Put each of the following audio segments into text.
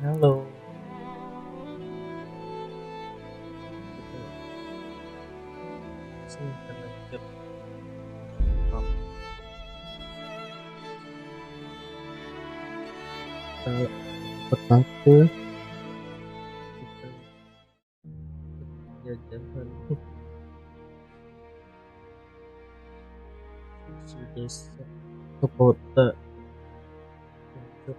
Halo, sini kita lanjut pam pertama kita jajahan si desa ke kota untuk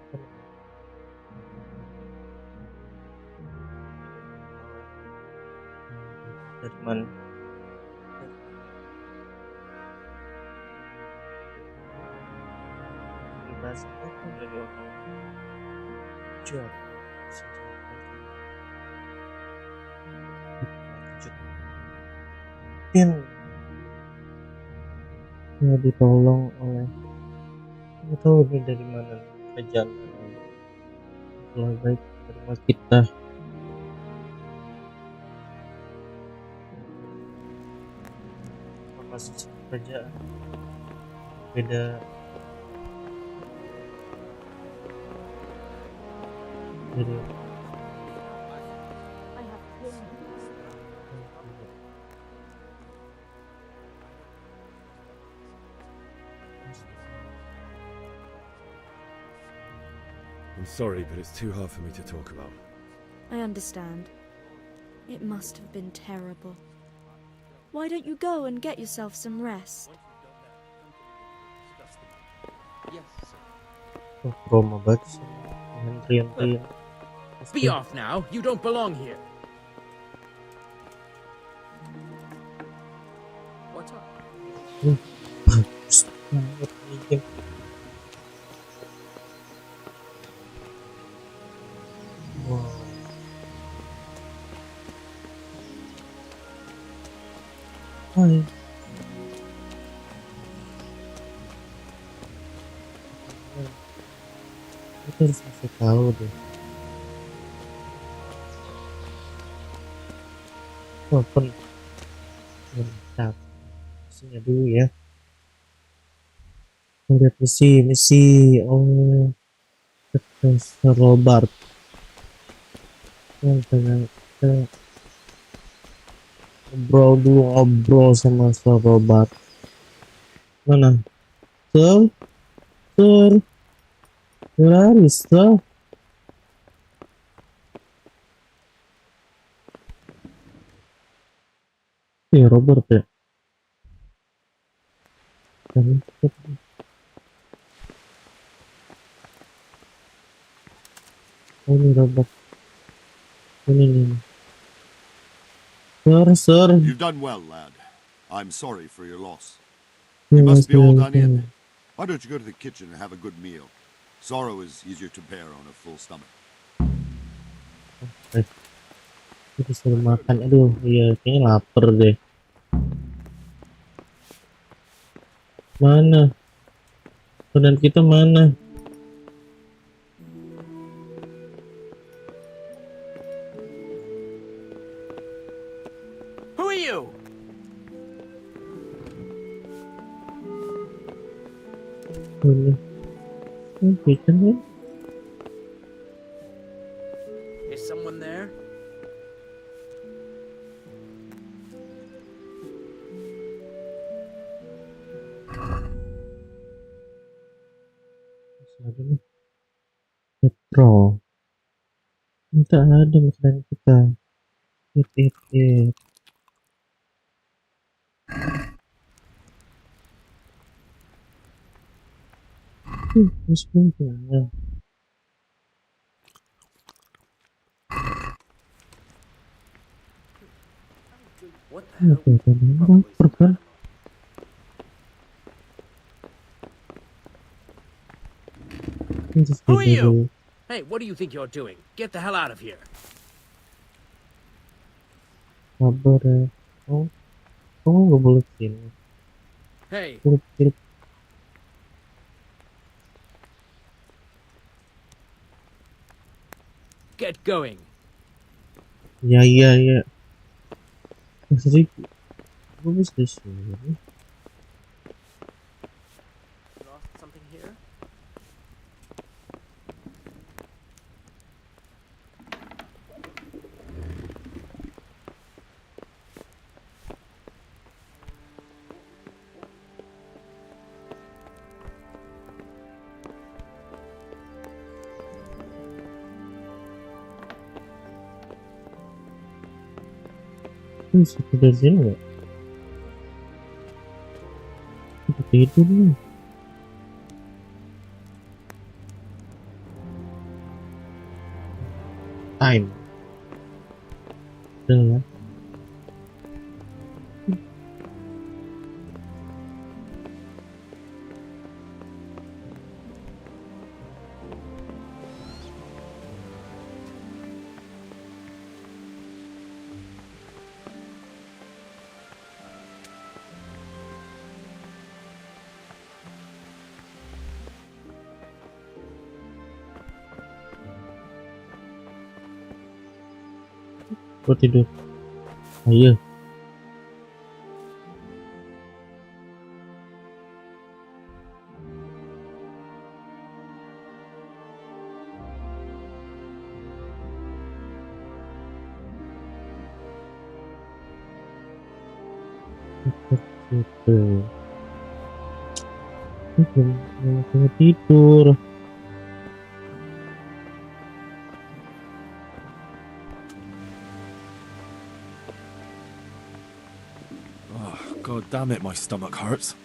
dari mana dibahas itu dari orang jual lanjutin mau ditolong oleh nggak tahu ini dari mana kerjaan lebih baik ke rumah kita masuk kerjaan beda dari I'm sorry, but it's too hard for me to talk about. I understand. It must have been terrible. Why don't you go and get yourself some rest? promo banget sih ngantri-ngantri. Be off now. You don't belong here. What's up? Bagus banget nih game. Wow. Hai. Kita harus kasih tahu deh. Open. Bentar. Isinya dulu ya. Lihat misi. Oh, Profesor Robert. Kita ngobrol sama Sir Robert. Mana? Sir? Where is Sir? Robert ya? Oh, ini Robert. Ini. Sir. You've done well, lad. I'm sorry for your loss. You must be all done in. Why don't you go to the kitchen and have a good meal? Sorrow is easier to bear on a full stomach. Kita suruh makan. Aduh, iya kayaknya lapar deh. Mana? Badan kita mana? Who are you? Ini. Kitchen ya? Is someone there? Ada nih. Petro. Minta ada makanan kita. It. Bismillah. What the hell? Who are you? Hey, what do you think you're doing? Get the hell out of here. Sabar ya. Oh, nggak boleh sini. Hey, get going. Ya. Maksudnya, gue bisa di sini. Lost something here? Bisa tidur sini nggak? Kita tidur nih. Time. Udah ya. Gua tidur. Ayo. Gitu. Belum tidur. Oh, God damn it, my stomach hurts.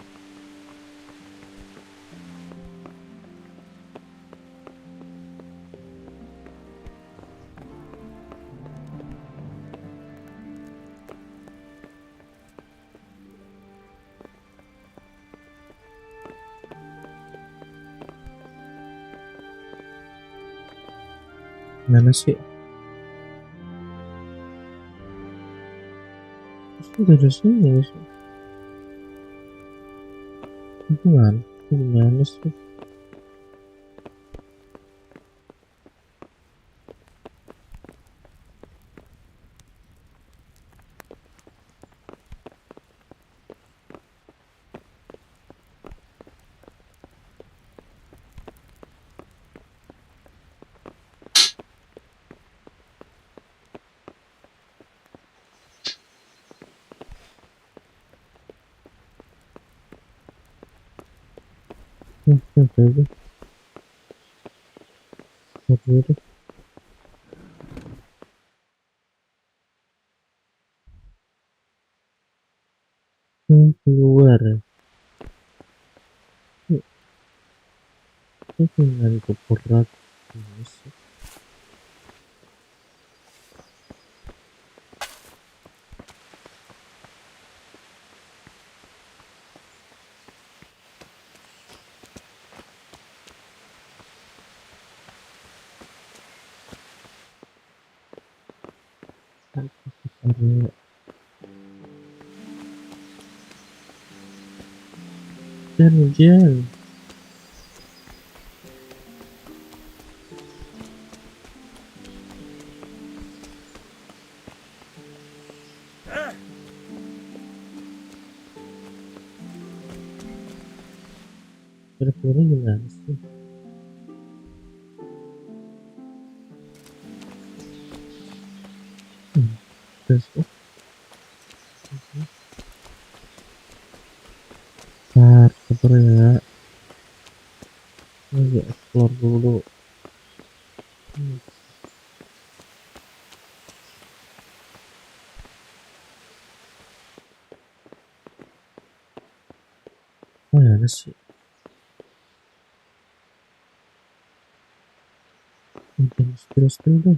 Mana sih? Terus dari sini sih. Gimana sih? Aduh. Keluar. Itu tinggal ke berat. Ini sih. Ada hujan. Kira-kira gimana sih? Terus sabar ya. Lagi explore dulu. Mana sih? Terus dulu.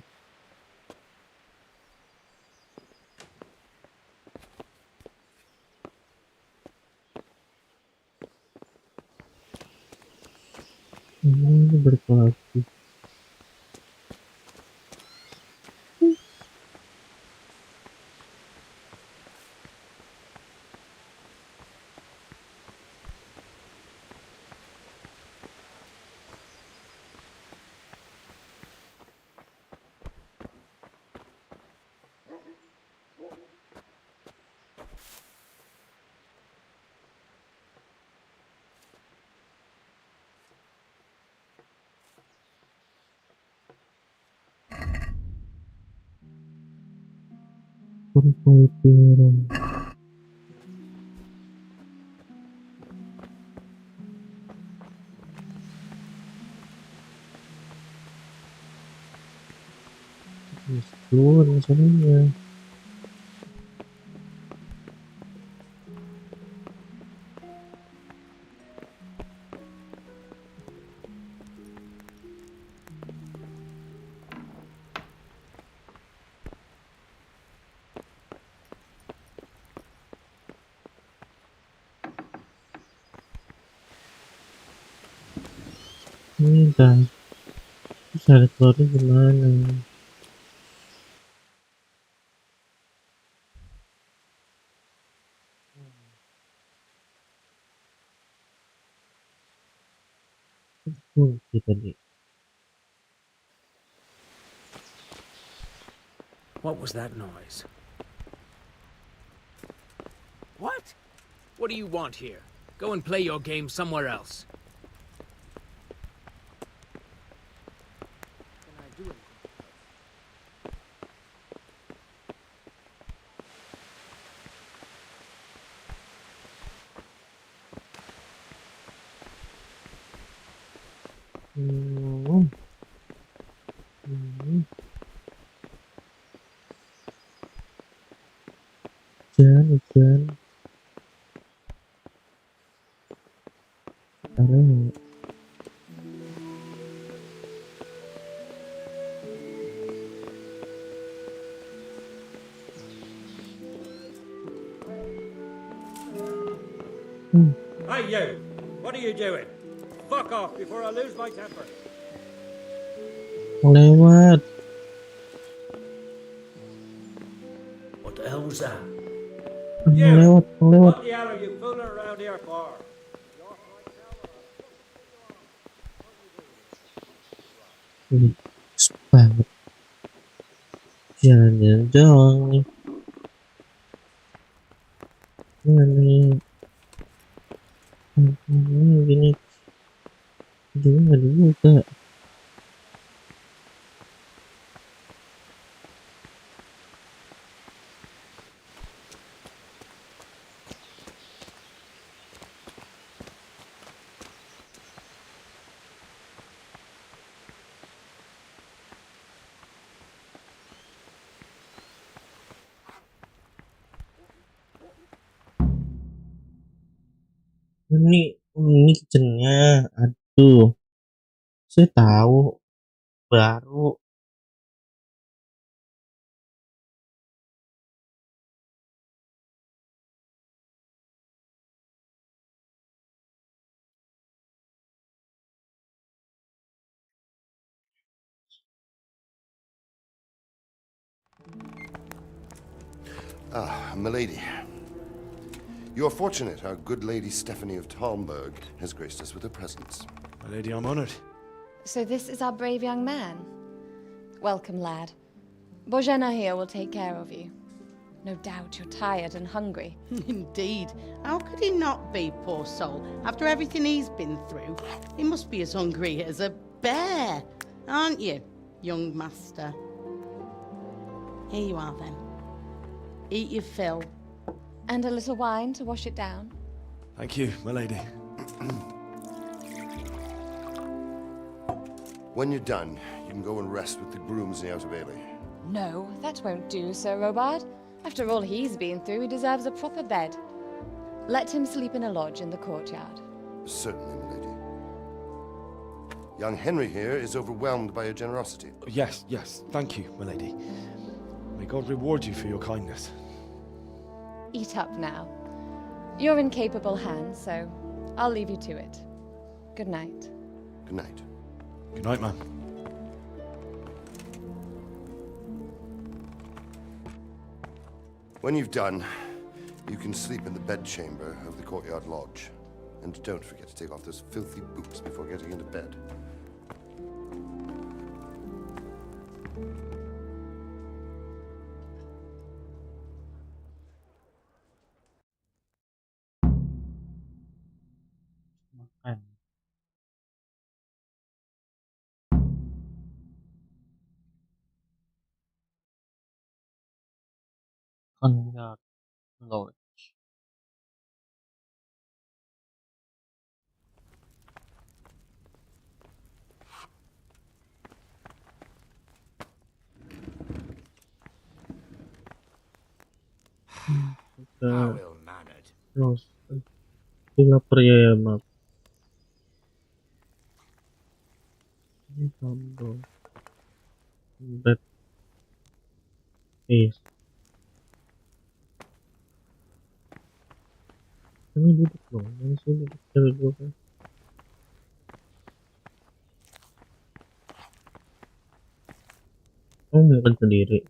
Ini berkelaku. Perpelitiran. Keluar masalahnya. Ini udah cari keluarnya gimana? Kunci tadi. What was that noise? What? What do you want here? Go and play your game somewhere else. Can I do anything? Hmm. Hmm. Hujan. Sekarang Hey, you! What are you doing? Fuck off before I lose my temper. lewat. What the hell was that? Lewat. What the hell are you fooling around here for? Banget. Jalan-jalan doang nih. Ini gini. Juga nggak dibuka. Ini kitchennya. Aduh, saya tahu baru. Ah, milady. You are fortunate our good lady Stephanie of Talmberg has graced us with her presence. My lady, I'm honored. So this is our brave young man. Welcome, lad. Bojena here will take care of you. No doubt you're tired and hungry. Indeed. How could he not be, poor soul? After everything he's been through, he must be as hungry as a bear, aren't you, young master? Here you are, then. Eat your fill. And a little wine to wash it down. Thank you, my lady. When you're done, you can go and rest with the grooms in the Outer Bailey. No, that won't do, Sir Robard. After all he's been through, he deserves a proper bed. Let him sleep in a lodge in the courtyard. Certainly, milady. Young Henry here is overwhelmed by your generosity. Yes, thank you, my lady. May God reward you for your kindness. Eat up now. You're in capable hands, so I'll leave you to it. Good night. Good night. Good night, ma'am. When you've done, you can sleep in the bedchamber of the courtyard lodge. And don't forget to take off those filthy boots before getting into bed. Makan. Courtyard lodge. How ill-mannered. Terus. Aku lapar ya, maaf. Ini sambal. Bread. Yes. Ini duduk dong. Ini sih duduk. Cewek dulu kan. Oh, makan sendiri.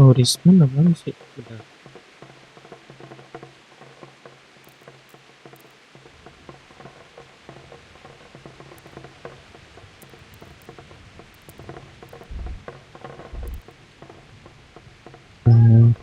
Oh, Risman apaan sih? Bentar. Hmm,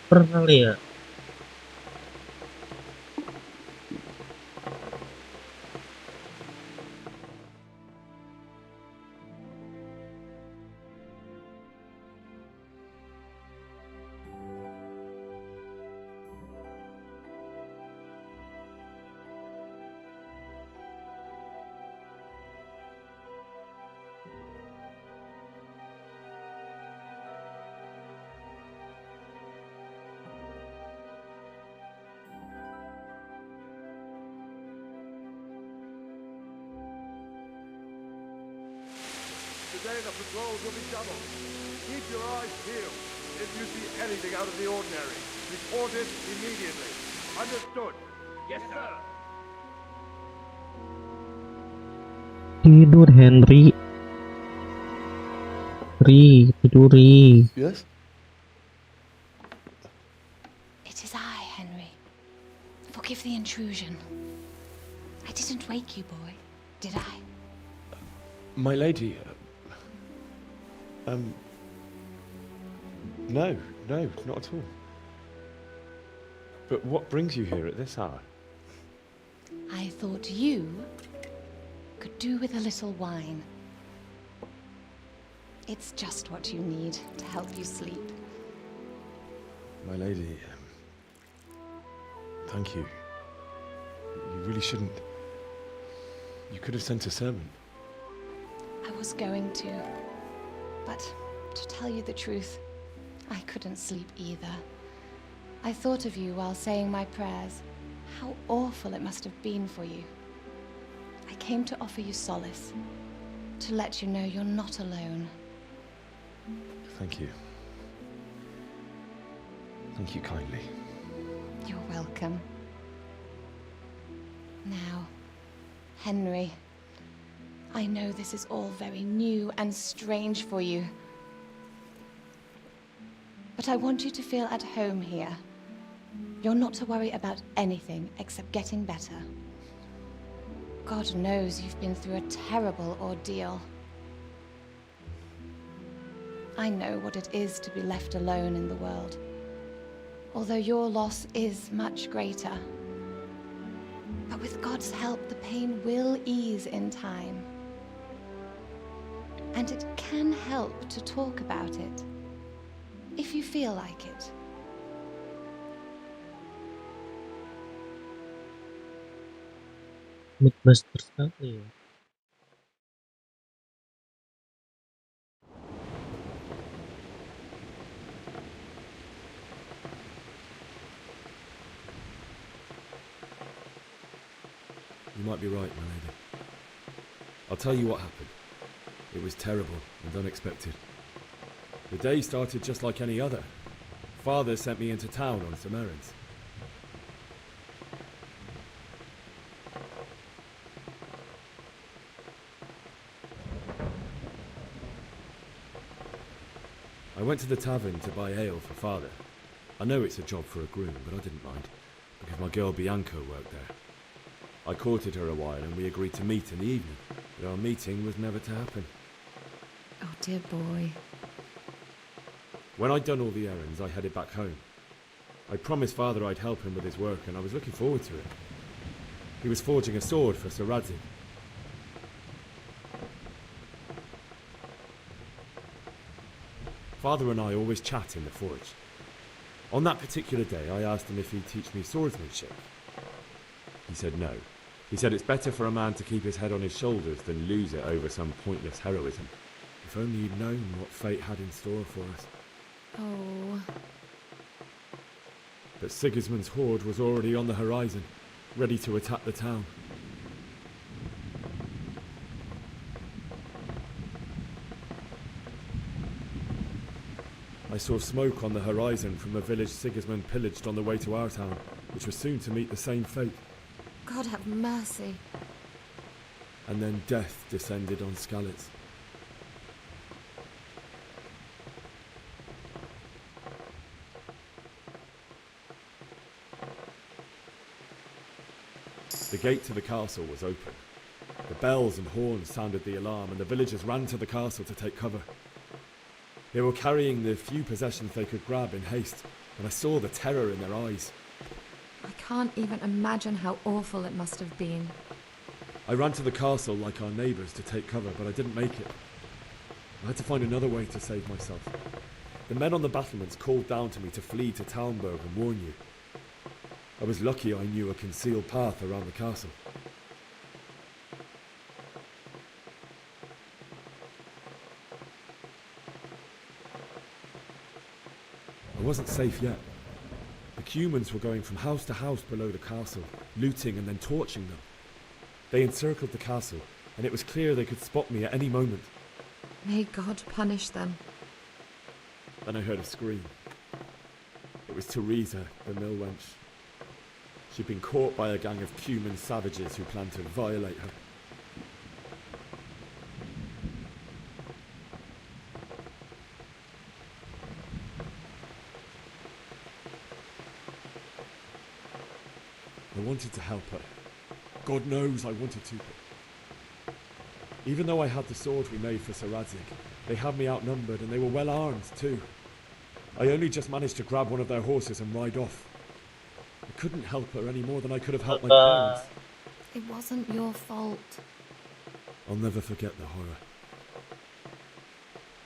pernah kali ya? Today the patrols will be doubled. Keep your eyes peeled. If you see anything out of the ordinary, report it immediately. Understood? Yes, sir. Tidur Henry. Tidur Ri. Yes? It is I, Henry. Forgive the intrusion. I didn't wake you, boy, did I? My lady, no, not at all. But what brings you here at this hour? I thought you could do with a little wine. It's just what you need to help you sleep. My lady, thank you. You really shouldn't. You could have sent a servant. I was going to, but to tell you the truth, I couldn't sleep either. I thought of you while saying my prayers. How awful it must have been for you. I came to offer you solace, to let you know you're not alone. Thank you. Thank you kindly. You're welcome. Now, Henry, I know this is all very new and strange for you, but I want you to feel at home here. You're not to worry about anything except getting better. God knows you've been through a terrible ordeal. I know what it is to be left alone in the world, although your loss is much greater. But with God's help, the pain will ease in time. And it can help to talk about it, if you feel like it. Moodbuster sekali ya. You might be right, my lady. I'll tell you what happened. It was terrible and unexpected. The day started just like any other. Father sent me into town on some errands. I went to the tavern to buy ale for Father. I know it's a job for a groom, but I didn't mind, because my girl Bianca worked there. I courted her a while and we agreed to meet in the evening, but our meeting was never to happen. Oh, dear boy. When I'd done all the errands, I headed back home. I promised Father I'd help him with his work, and I was looking forward to it. He was forging a sword for Sir Radzig. Father and I always chat in the forge. On that particular day, I asked him if he'd teach me swordsmanship. He said no. He said it's better for a man to keep his head on his shoulders than lose it over some pointless heroism. If only he'd known what fate had in store for us. Oh. But Sigismund's horde was already on the horizon, ready to attack the town. I saw smoke on the horizon from a village Sigismund pillaged on the way to our town, which was soon to meet the same fate. God have mercy. And then death descended on Skalitz. The gate to the castle was open. The bells and horns sounded the alarm, and the villagers ran to the castle to take cover. They were carrying the few possessions they could grab in haste, and I saw the terror in their eyes. I can't even imagine how awful it must have been. I ran to the castle like our neighbours to take cover, but I didn't make it. I had to find another way to save myself. The men on the battlements called down to me to flee to Talmberg and warn you. I was lucky I knew a concealed path around the castle. I wasn't safe yet. The humans were going from house to house below the castle, looting and then torching them. They encircled the castle, and it was clear they could spot me at any moment. May God punish them. Then I heard a scream. It was Teresa, the mill wench. She'd been caught by a gang of human savages who planned to violate her. I wanted to help her. God knows I wanted to. But even though I had the sword we made for Sir Radzig, they had me outnumbered and they were well armed too. I only just managed to grab one of their horses and ride off. I couldn't help her any more than I could have helped my parents. It wasn't your fault. I'll never forget the horror.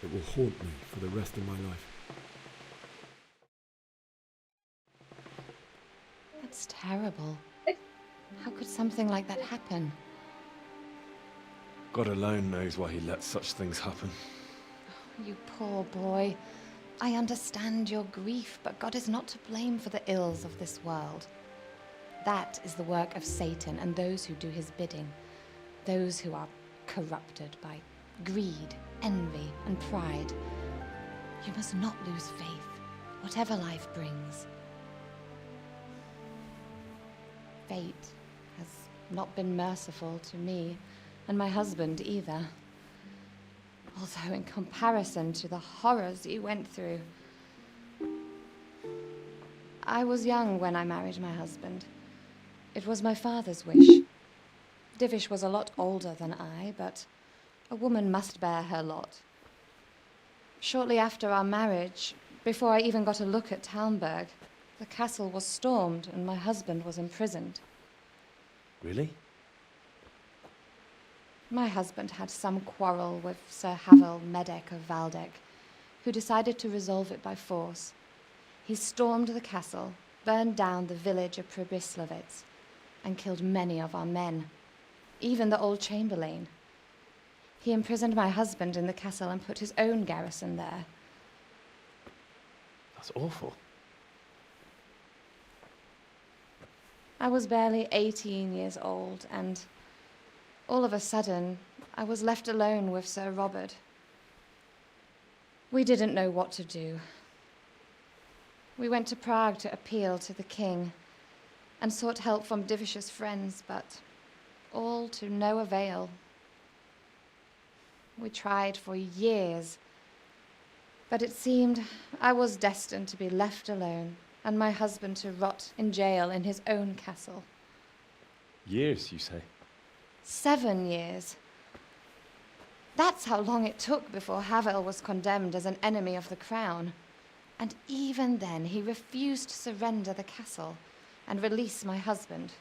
It will haunt me for the rest of my life. That's terrible. How could something like that happen? God alone knows why he lets such things happen. You poor boy. I understand your grief, but God is not to blame for the ills of this world. That is the work of Satan and those who do his bidding. Those who are corrupted by greed, envy, and pride. You must not lose faith, whatever life brings. Fate has not been merciful to me, and my husband either. Although in comparison to the horrors you went through. I was young when I married my husband. It was my father's wish. Divish was a lot older than I, but a woman must bear her lot. Shortly after our marriage, before I even got a look at Talmberg, the castle was stormed and my husband was imprisoned. Really? My husband had some quarrel with Sir Havel Medek of Valdek, who decided to resolve it by force. He stormed the castle, burned down the village of Pribyslavitz, and killed many of our men, even the old chamberlain. He imprisoned my husband in the castle and put his own garrison there. That's awful. I was barely 18 years old, and all of a sudden, I was left alone with Sir Robert. We didn't know what to do. We went to Prague to appeal to the king and sought help from Divish's friends, but all to no avail. We tried for years, but it seemed I was destined to be left alone and my husband to rot in jail in his own castle. Years, you say? 7 years. That's how long it took before Havel was condemned as an enemy of the crown. And even then, he refused to surrender the castle and release my husband.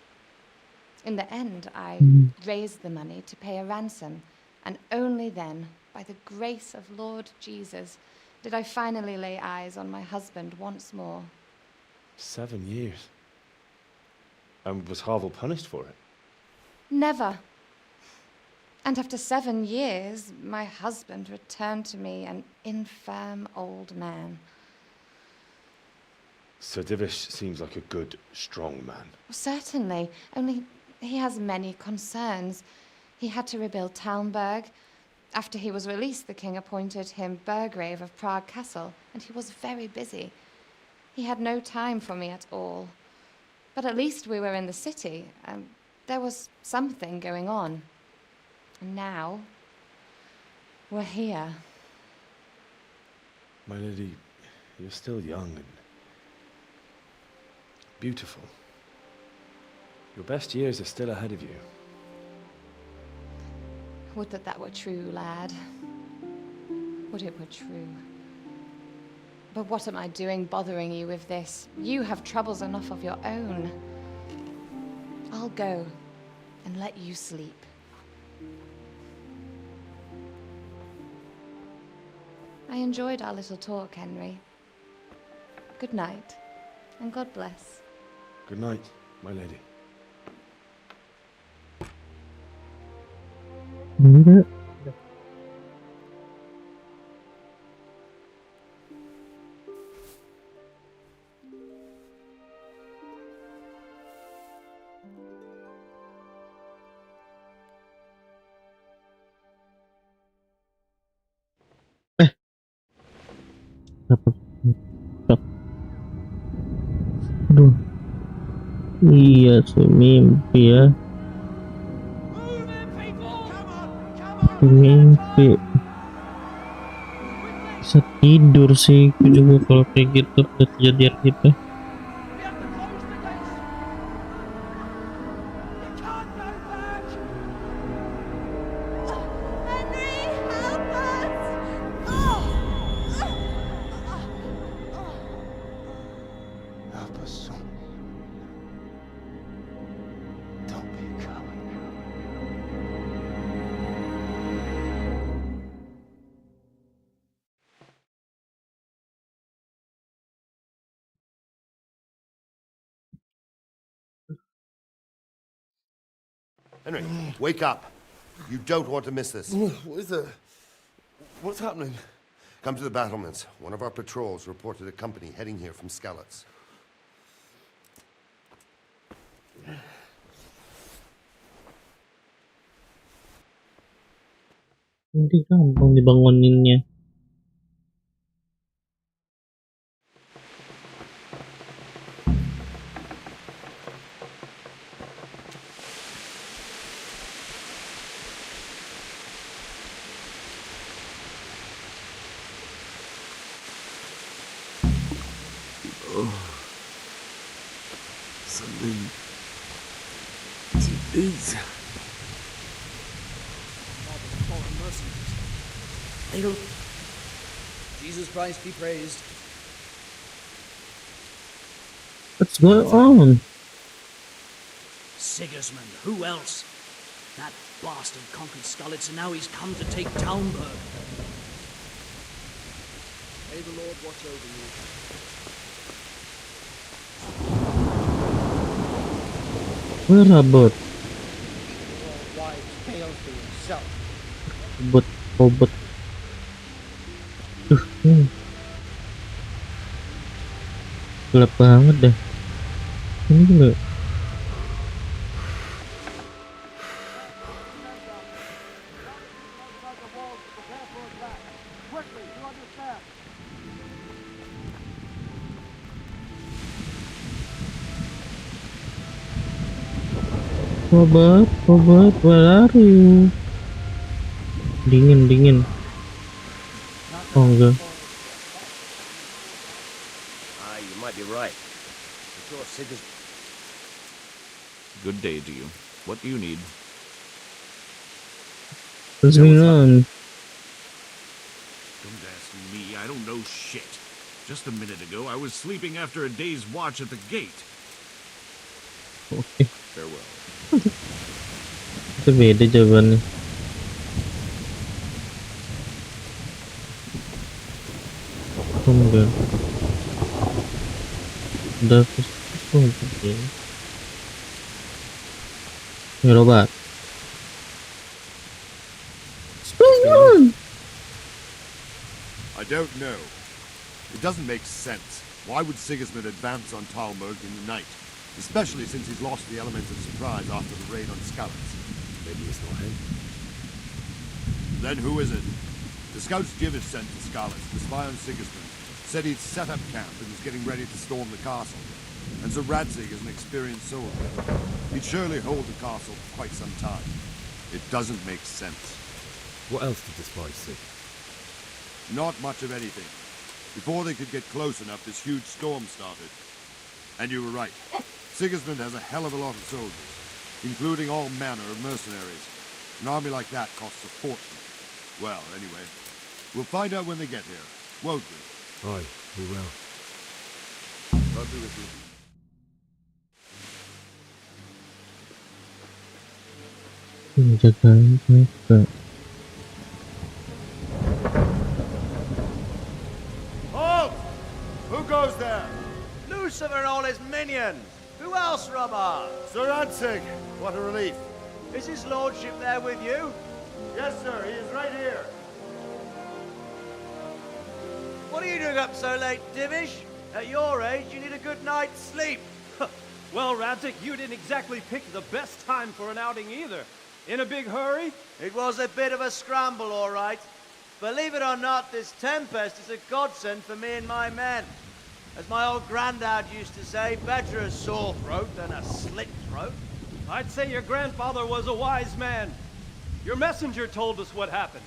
In the end, I raised the money to pay a ransom, and only then, by the grace of Lord Jesus, did I finally lay eyes on my husband once more. 7 years? And was Havel punished for it? Never. And after 7 years, my husband returned to me an infirm old man. Sir Divish seems like a good, strong man. Certainly, only he has many concerns. He had to rebuild Talmberg. After he was released, the king appointed him Burgrave of Prague Castle, and he was very busy. He had no time for me at all. But at least we were in the city, and there was something going on. And now, we're here. My lady, you're still young and beautiful. Your best years are still ahead of you. Would that that were true, lad. Would it were true. But what am I doing bothering you with this? You have troubles enough of your own. I'll go and let you sleep. I enjoyed our little talk, Henry. Good night, and God bless. Good night, my lady. Enggak. Dapat. Aduh. Iya sih mimpi ya. Mimpi. Bisa tidur sih aku juga kalau kayak gitu kejadian gitu. Help us, son. Don't be a coward. Henry, wake up. You don't want to miss this. What is it? What's happening? Come to the battlements. One of our patrols reported a company heading here from Skalitz. Nanti gampang dibanguninnya. Something to eat. Hail. Jesus Christ be praised. What's going on? Sigismund, who else? That bastard conquered Skalitz, and now he's come to take Talmberg. May the Lord watch over you. Where about? Obot. Gelap banget dah. Ini juga Robert, where are you? Dingin. Oh enggak. You might be right. I'm sure Sigurd. Good day to you. What do you need? What's going on? Don't ask me. I don't know shit. Just a minute ago, I was sleeping after a day's watch at the gate. Oke. Farewell. Itu beda jawabannya. Oh enggak. Udah begini. Ya Robert. What's going on? I don't know. It doesn't make sense. Why would Sigismund advance on Talmberg in the night? Especially since he's lost the element of surprise after the raid on Skalitz. Maybe it's not him. Then who is it? The scouts Jivis sent to Skalitz to spy on Sigismund said he'd set up camp and was getting ready to storm the castle. And so Radzig is an experienced soldier. He'd surely hold the castle for quite some time. It doesn't make sense. What else did the spies see? Not much of anything. Before they could get close enough, this huge storm started. And you were right. Sigismund has a hell of a lot of soldiers, including all manner of mercenaries. An army like that costs a fortune. Well, anyway, we'll find out when they get here, won't we? Aye, we will. God be with you. Jaga. Halt! Who goes there? Lucifer and all his minions. Who else, Robert? Sir Ansig. What a relief. Is his lordship there with you? Yes, sir. He is right here. What are you doing up so late, Divish? At your age, you need a good night's sleep. Well, Radzig, you didn't exactly pick the best time for an outing either. In a big hurry? It was a bit of a scramble, all right. Believe it or not, this tempest is a godsend for me and my men. As my old granddad used to say, better a sore throat than a slit throat. I'd say your grandfather was a wise man. Your messenger told us what happened.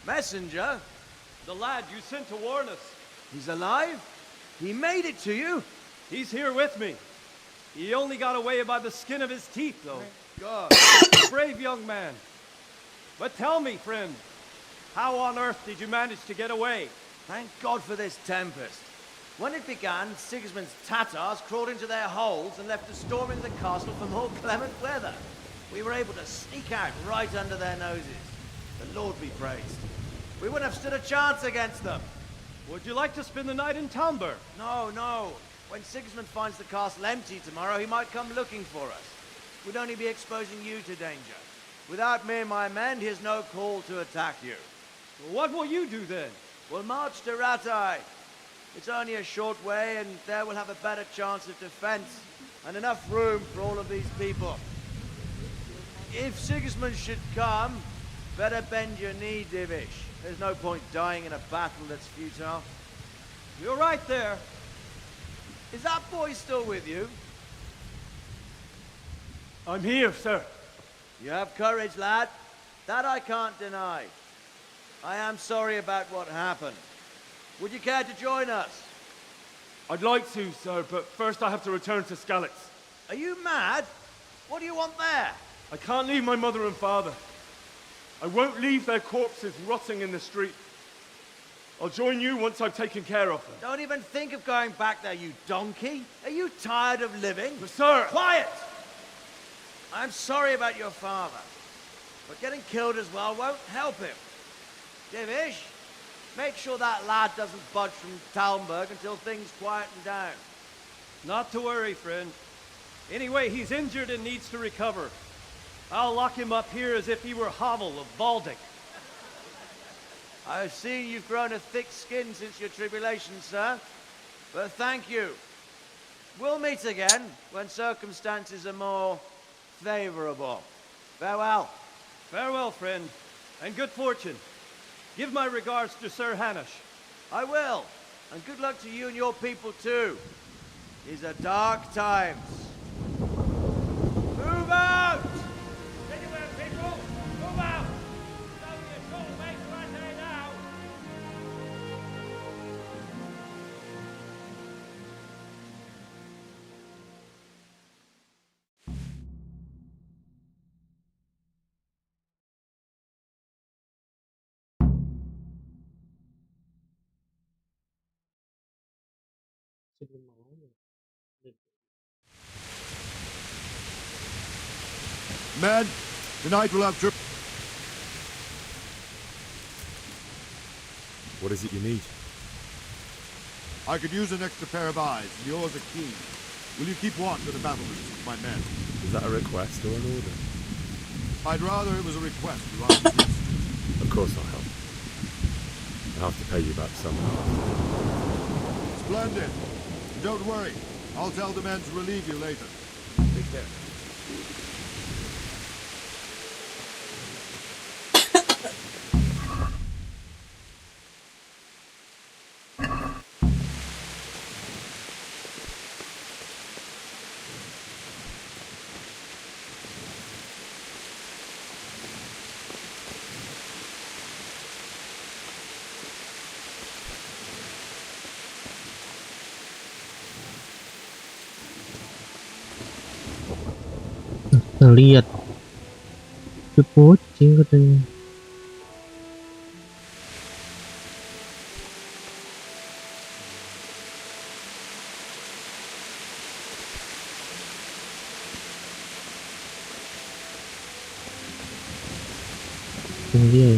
Messenger? The lad you sent to warn us. He's alive? He made it to you? He's here with me. He only got away by the skin of his teeth, though. God. Brave young man. But tell me, friend, how on earth did you manage to get away? Thank God for this tempest. When it began, Sigismund's Tatars crawled into their holes and left us storming the castle for more clement weather. We were able to sneak out right under their noses. The Lord be praised. We wouldn't have stood a chance against them. Would you like to spend the night in Talmberg? No. When Sigismund finds the castle empty tomorrow, he might come looking for us. We'd only be exposing you to danger. Without me and my men, he has no call to attack you. What will you do then? We'll march to Ratai. It's only a short way, and there we'll have a better chance of defense and enough room for all of these people. If Sigismund should come, better bend your knee, Divish. There's no point dying in a battle that's futile. You're right there. Is that boy still with you? I'm here, sir. You have courage, lad. That I can't deny. I am sorry about what happened. Would you care to join us? I'd like to, sir, but first I have to return to Skalitz. Are you mad? What do you want there? I can't leave my mother and father. I won't leave their corpses rotting in the street. I'll join you once I've taken care of them. Don't even think of going back there, you donkey. Are you tired of living? But sir! Quiet! I'm sorry about your father, but getting killed as well won't help him. Divish, make sure that lad doesn't budge from Talmberg until things quieten down. Not to worry, friend. Anyway, he's injured and needs to recover. I'll lock him up here as if he were Havel of Baldic. I've seen you've grown a thick skin since your tribulation, sir. But thank you. We'll meet again when circumstances are more favorable. Farewell. Farewell, friend, and good fortune. Give my regards to Sir Hanush. I will. And good luck to you and your people, too. These are dark times. Move out! sebelum malamnya. Men, tonight we'll have trip. What is it you need? I could use an extra pair of eyes, and yours are keen. Will you keep watch of the battlements with my men? Is that a request or an order? I'd rather it was a request rather than a Of course I'll help. I'll have to pay you back somehow. Splendid. Don't worry. I'll tell the men to relieve you later. Take care. Kita lihat itu pocing katanya. Dia ya.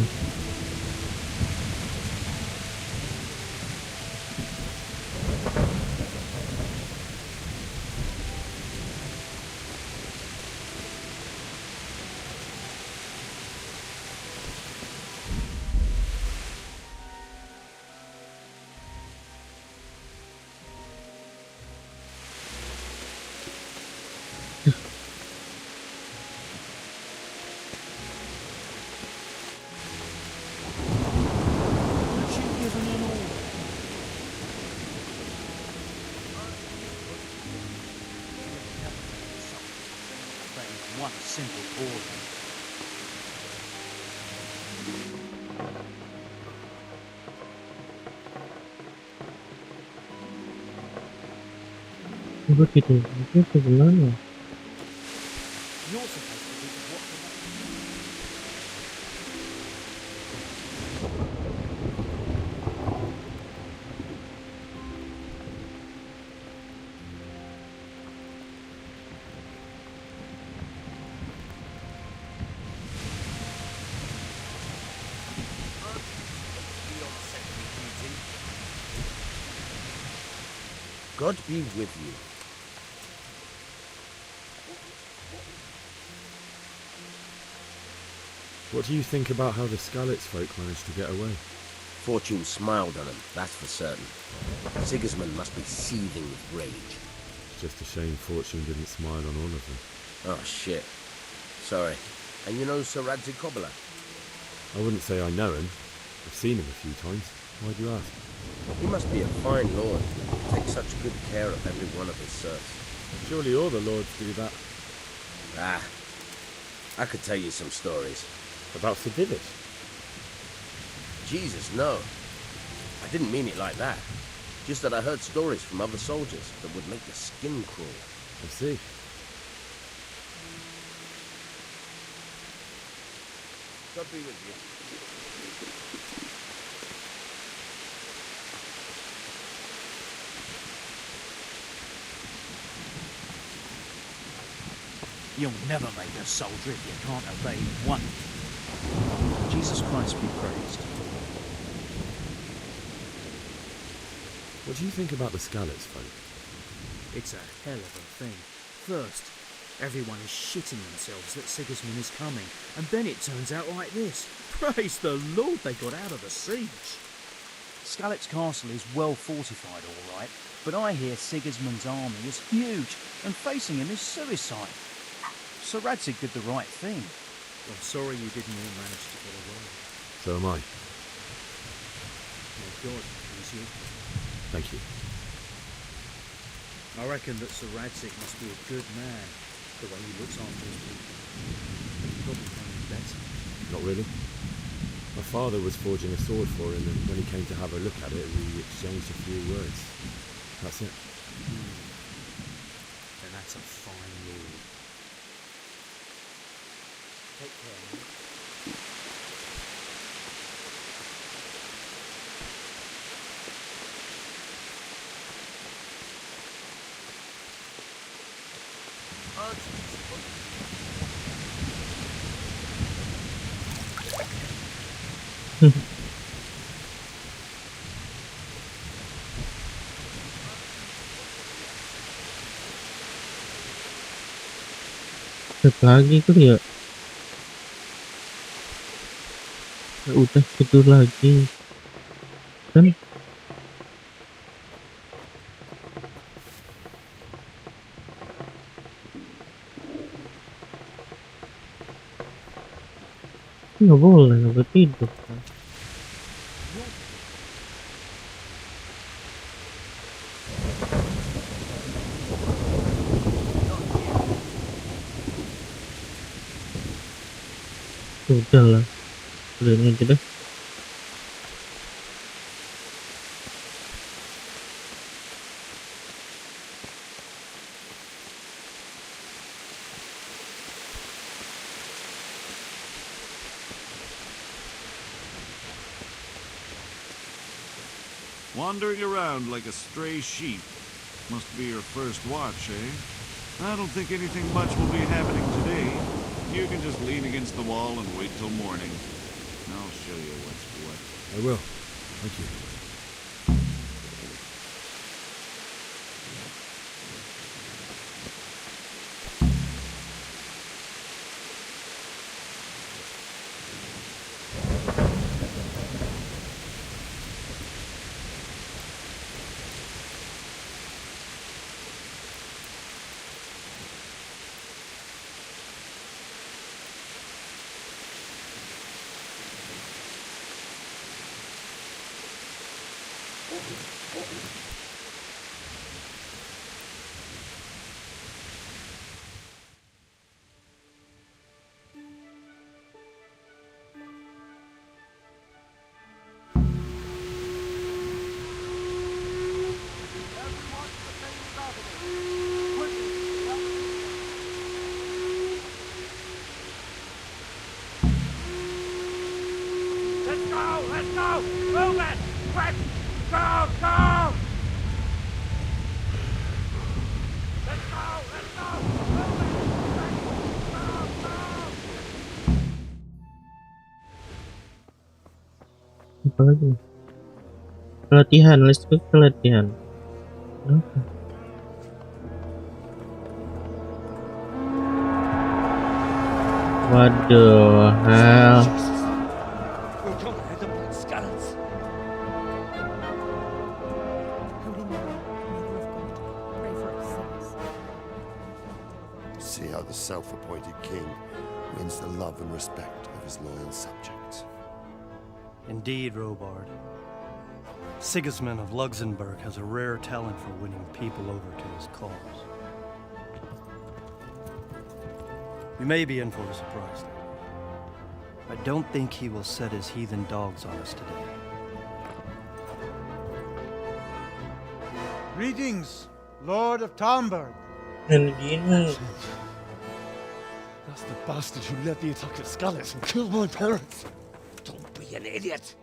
One simple order. Begitu, itu sebenarnya. You're supposed to be the what the God be with you. What do you think about how the Skalitz folk managed to get away? Fortune smiled on him, that's for certain. Sigismund must be seething with rage. Just a shame Fortune didn't smile on all of them. Oh, shit. Sorry. And you know Sir Radzig Kobyla? I wouldn't say I know him. I've seen him a few times. Why do you ask? He must be a fine lord. Takes such good care of every one of his serfs. Surely all the lords do that. Ah, I could tell you some stories. About Sir Divish? Jesus, no. I didn't mean it like that. Just that I heard stories from other soldiers that would make the skin crawl. I see. God be with you. You'll never make a soldier if you can't obey one. Jesus Christ be praised. What do you think about the Skalitz folk? It's a hell of a thing. First, everyone is shitting themselves that Sigismund is coming, and then it turns out like this. Praise the Lord they got out of the siege. Skalitz Castle is well fortified, all right, but I hear Sigismund's army is huge, and facing him is suicide. Sir Radzig did the right thing. I'm sorry you didn't all manage to get away. So am I. May God please you. Thank you. I reckon that Sir Radzig must be a good man, the way he looks after his people. He probably know him better. Not really. My father was forging a sword for him, and when he came to have a look at it, we exchanged a few words. That's it. Then that's a fine lord. Take care, mate. Lagi kali ya. Ya udah tidur lagi kan. Nggak boleh, nggak boleh tidur kan. Udah lah, udah ini aja deh. Wandering around like a stray sheep. Must be your first watch, eh? I don't think anything much will be happening today. You can just lean against the wall and wait till morning. I'll show you what's what. I will. Thank you. Apa lagi? Pelatihan, let's go ke pelatihan. Kenapa? Waduh, hell. We're coming at them like skeletons. Holy Mary, Mother of God, pray for us sinners. See how the self-appointed king wins the love and respect of his loyal subjects. Indeed, Robard. Sigismund of Luxembourg has a rare talent for winning people over to his cause. We may be in for a surprise, though. I don't think he will set his heathen dogs on us today. Greetings, Lord of Talmberg. Dan gini. That's the bastard who led the attack at Scarlet and killed my parents. Don't be an idiot.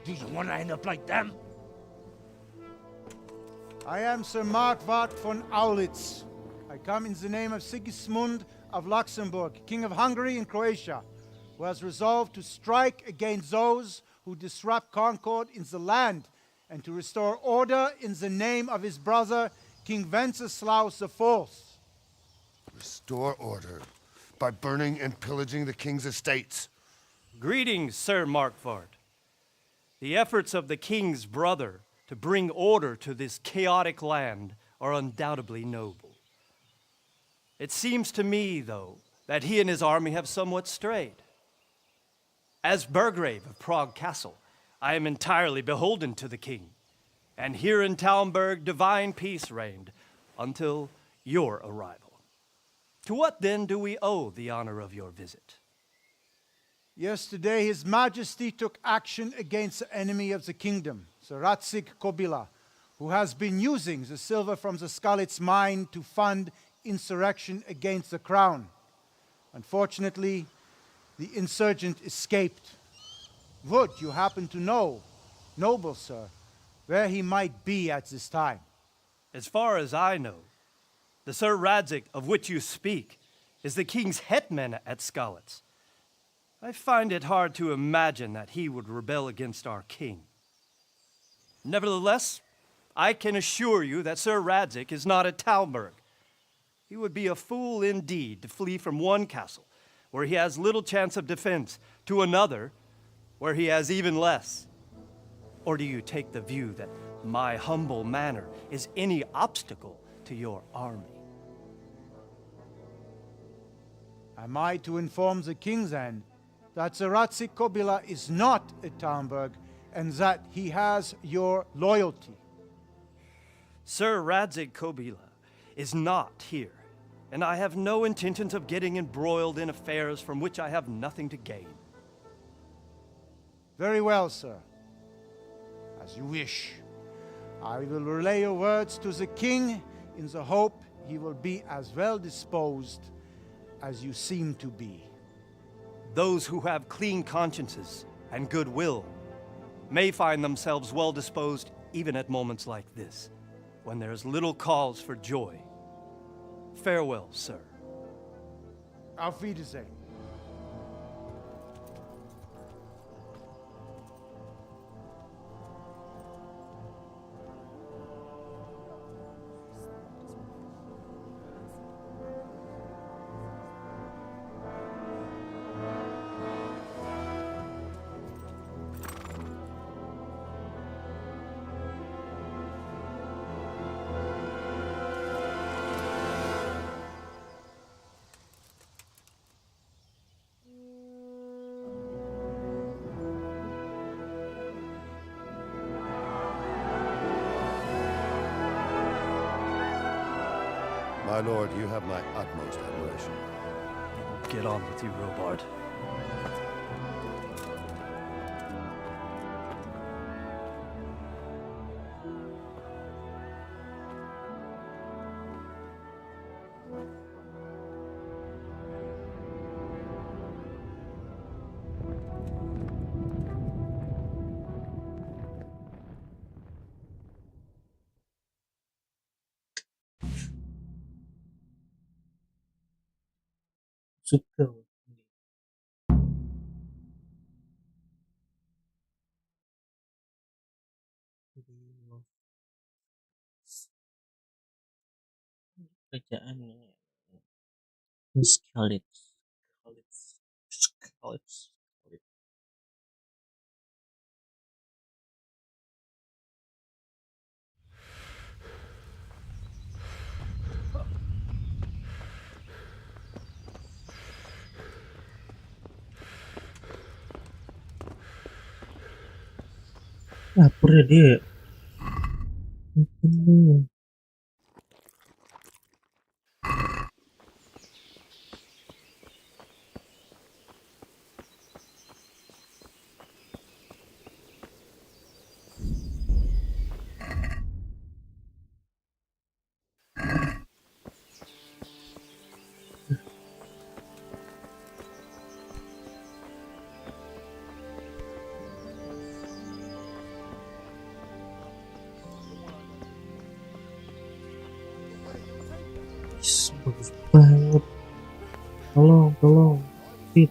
Do you want to end up like them? I am Sir Markwart von Aulitz. I come in the name of Sigismund of Luxembourg, King of Hungary and Croatia, who has resolved to strike against those who disrupt concord in the land and to restore order in the name of his brother, King Wenceslaus IV. Restore order by burning and pillaging the king's estates. Greetings, Sir Markwart. The efforts of the king's brother to bring order to this chaotic land are undoubtedly noble. It seems to me, though, that he and his army have somewhat strayed. As Burgrave of Prague Castle, I am entirely beholden to the king, and here in Talmberg divine peace reigned until your arrival. To what then do we owe the honor of your visit? Yesterday, His Majesty took action against the enemy of the kingdom, Sir Ratsig Kobila, who has been using the silver from the Skalitz mine to fund insurrection against the crown. Unfortunately, the insurgent escaped. Would you happen to know, noble sir, where he might be at this time? As far as I know, the Sir Radzik of which you speak is the king's hetman at Skalitz. I find it hard to imagine that he would rebel against our king. Nevertheless, I can assure you that Sir Radzig is not at Talmberg. He would be a fool indeed to flee from one castle, where he has little chance of defense, to another, where he has even less. Or do you take the view that my humble manor is any obstacle to your army? Am I to inform the king then that Sir Radzig Kobyla is not at Talmberg and that he has your loyalty? Sir Radzig Kobyla is not here, and I have no intentions of getting embroiled in affairs from which I have nothing to gain. Very well, sir. As you wish. I will relay your words to the king in the hope he will be as well disposed as you seem to be. Those who have clean consciences and goodwill may find themselves well disposed even at moments like this, when there is little cause for joy. Farewell, sir. Auf Wiedersehen. My lord, you have my utmost admiration. Get on with you, Robard. Suka. Kerjaannya Skalitz. Lapar ya dia. Bagus banget. Tolong. Fit.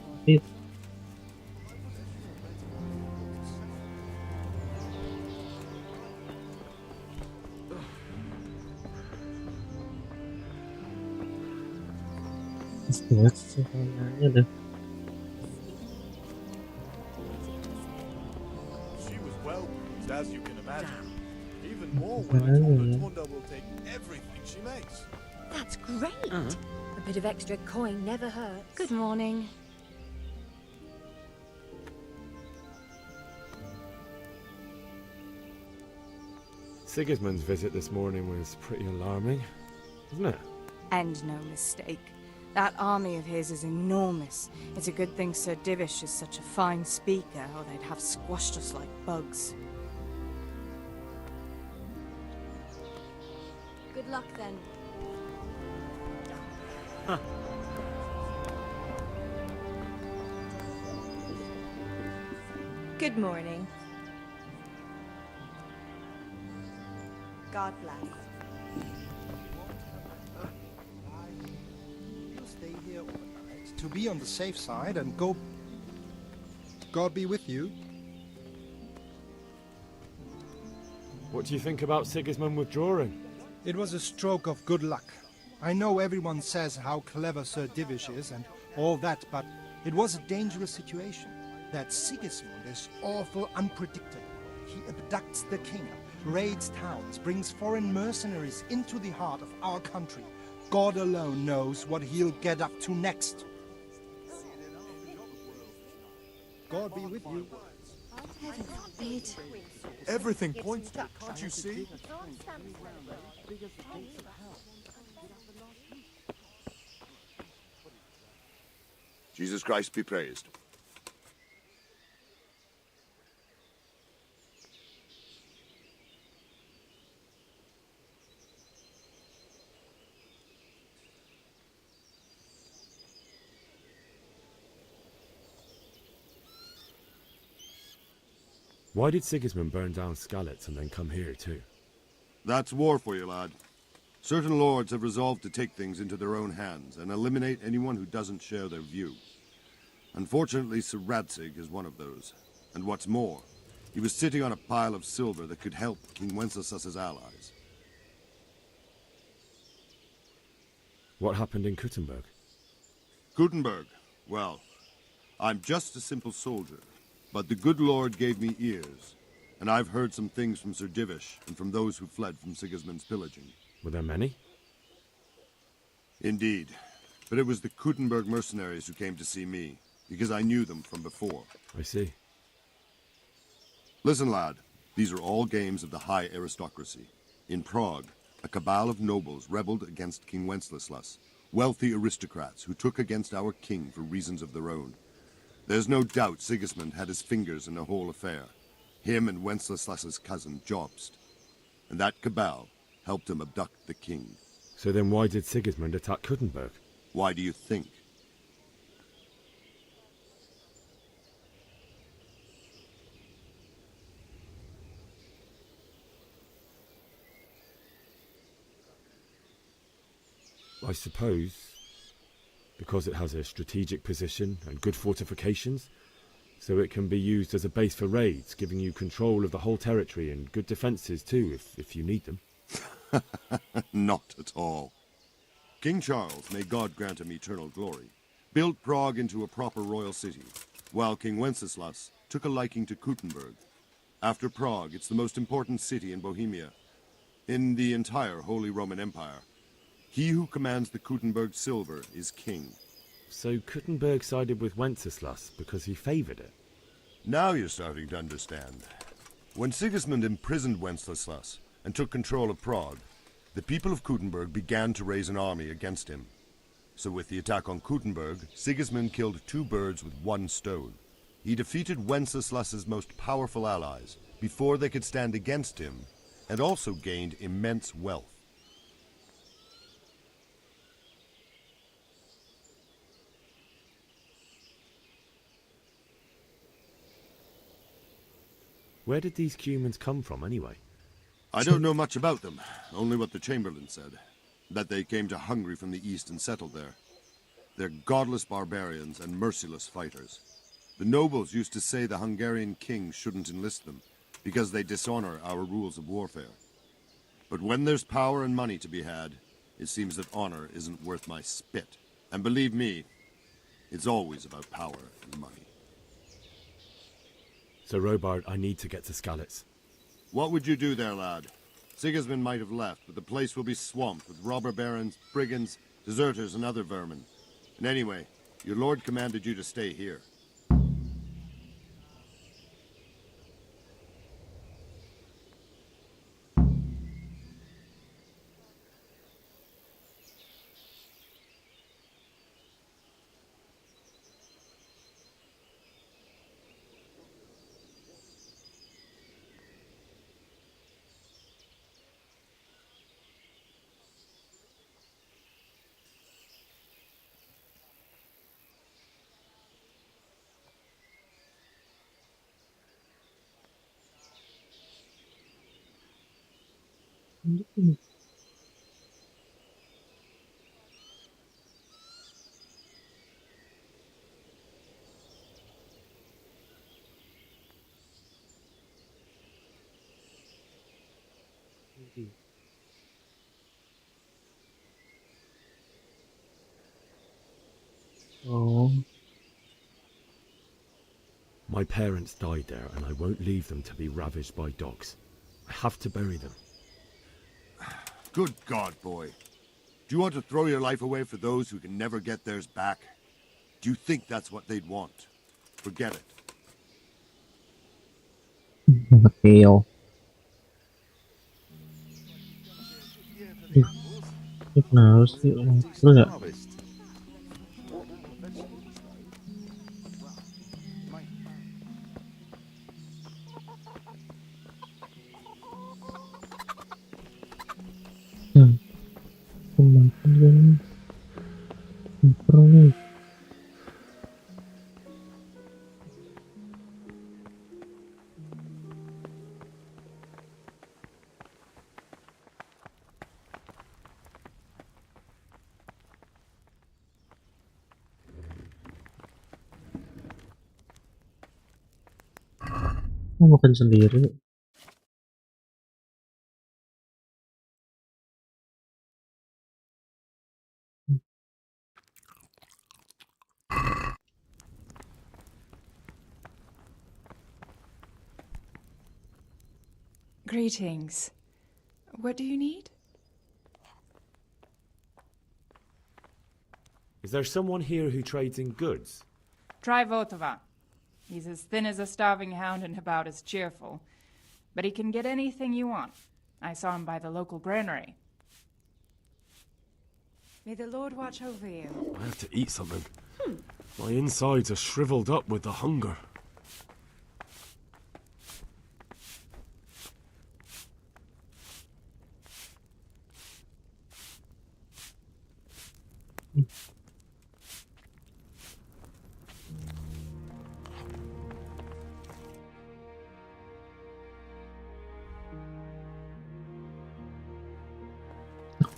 Banget semuanya dah. She was well pleased, as you can imagine. Even more when I told her Tunda will take everything she makes. That's great. A bit of extra coin never hurts. Good morning. Sigismund's visit this morning was pretty alarming, wasn't it? And no mistake. That army of his is enormous. It's a good thing Sir Divish is such a fine speaker, or they'd have squashed us like bugs. Good luck then. Good morning. God bless. You stay here to be on the safe side and go... God be with you. What do you think about Sigismund withdrawing? It was a stroke of good luck. I know everyone says how clever Sir Divish is and all that, but it was a dangerous situation. That Sigismund is awful unpredictable. He abducts the king, raids towns, brings foreign mercenaries into the heart of our country. God alone knows what he'll get up to next. God be with you. Heaven forbid. Everything points to it, can't you see? Jesus Christ be praised. Why did Sigismund burn down Skalitz and then come here too? That's war for you, lad. Certain lords have resolved to take things into their own hands and eliminate anyone who doesn't share their view. Unfortunately, Sir Radzig is one of those. And what's more, he was sitting on a pile of silver that could help King Wenceslas's allies. What happened in Kuttenberg? Kuttenberg? Well, I'm just a simple soldier. But the good Lord gave me ears, and I've heard some things from Sir Divish and from those who fled from Sigismund's pillaging. Were there many? Indeed. But it was the Kuttenberg mercenaries who came to see me, because I knew them from before. I see. Listen, lad. These are all games of the high aristocracy. In Prague, a cabal of nobles rebelled against King Wenceslas, wealthy aristocrats who took against our king for reasons of their own. There's no doubt Sigismund had his fingers in the whole affair. Him and Wenceslas's cousin, Jobst. And that cabal helped him abduct the king. So then why did Sigismund attack Kuttenberg? Why do you think? I suppose because it has a strategic position and good fortifications, so it can be used as a base for raids, giving you control of the whole territory and good defences too, if you need them. Not at all. King Charles, may God grant him eternal glory, built Prague into a proper royal city, while King Wenceslas took a liking to Kuttenberg. After Prague, it's the most important city in Bohemia, in the entire Holy Roman Empire. He who commands the Kuttenberg silver is king. So Kuttenberg sided with Wenceslas because he favoured it? Now you're starting to understand. When Sigismund imprisoned Wenceslas and took control of Prague, the people of Kuttenberg began to raise an army against him. So with the attack on Kuttenberg, Sigismund killed two birds with one stone. He defeated Wenceslas's most powerful allies before they could stand against him, and also gained immense wealth. Where did these Cumans come from, anyway? I don't know much about them, only what the Chamberlain said. That they came to Hungary from the east and settled there. They're godless barbarians and merciless fighters. The nobles used to say the Hungarian king shouldn't enlist them, because they dishonor our rules of warfare. But when there's power and money to be had, it seems that honor isn't worth my spit. And believe me, it's always about power and money. So, Robard, I need to get to Skalitz. What would you do there, lad? Sigismund might have left, but the place will be swamped with robber barons, brigands, deserters, and other vermin. And anyway, your lord commanded you to stay here. Oh, My parents died there, and I won't leave them to be ravaged by dogs. I have to bury them. Good God, boy. Do you want to throw your life away for those who can never get theirs back? Do you think that's what they'd want? Forget it. Mateo. Kenapa sih? Lu nggak? Teman-teman perlu mau makan sendiri. Greetings. What do you need? Is there someone here who trades in goods? Try Votova. He's as thin as a starving hound and about as cheerful. But he can get anything you want. I saw him by the local granary. May the Lord watch over you. I have to eat something. My insides are shriveled up with the hunger.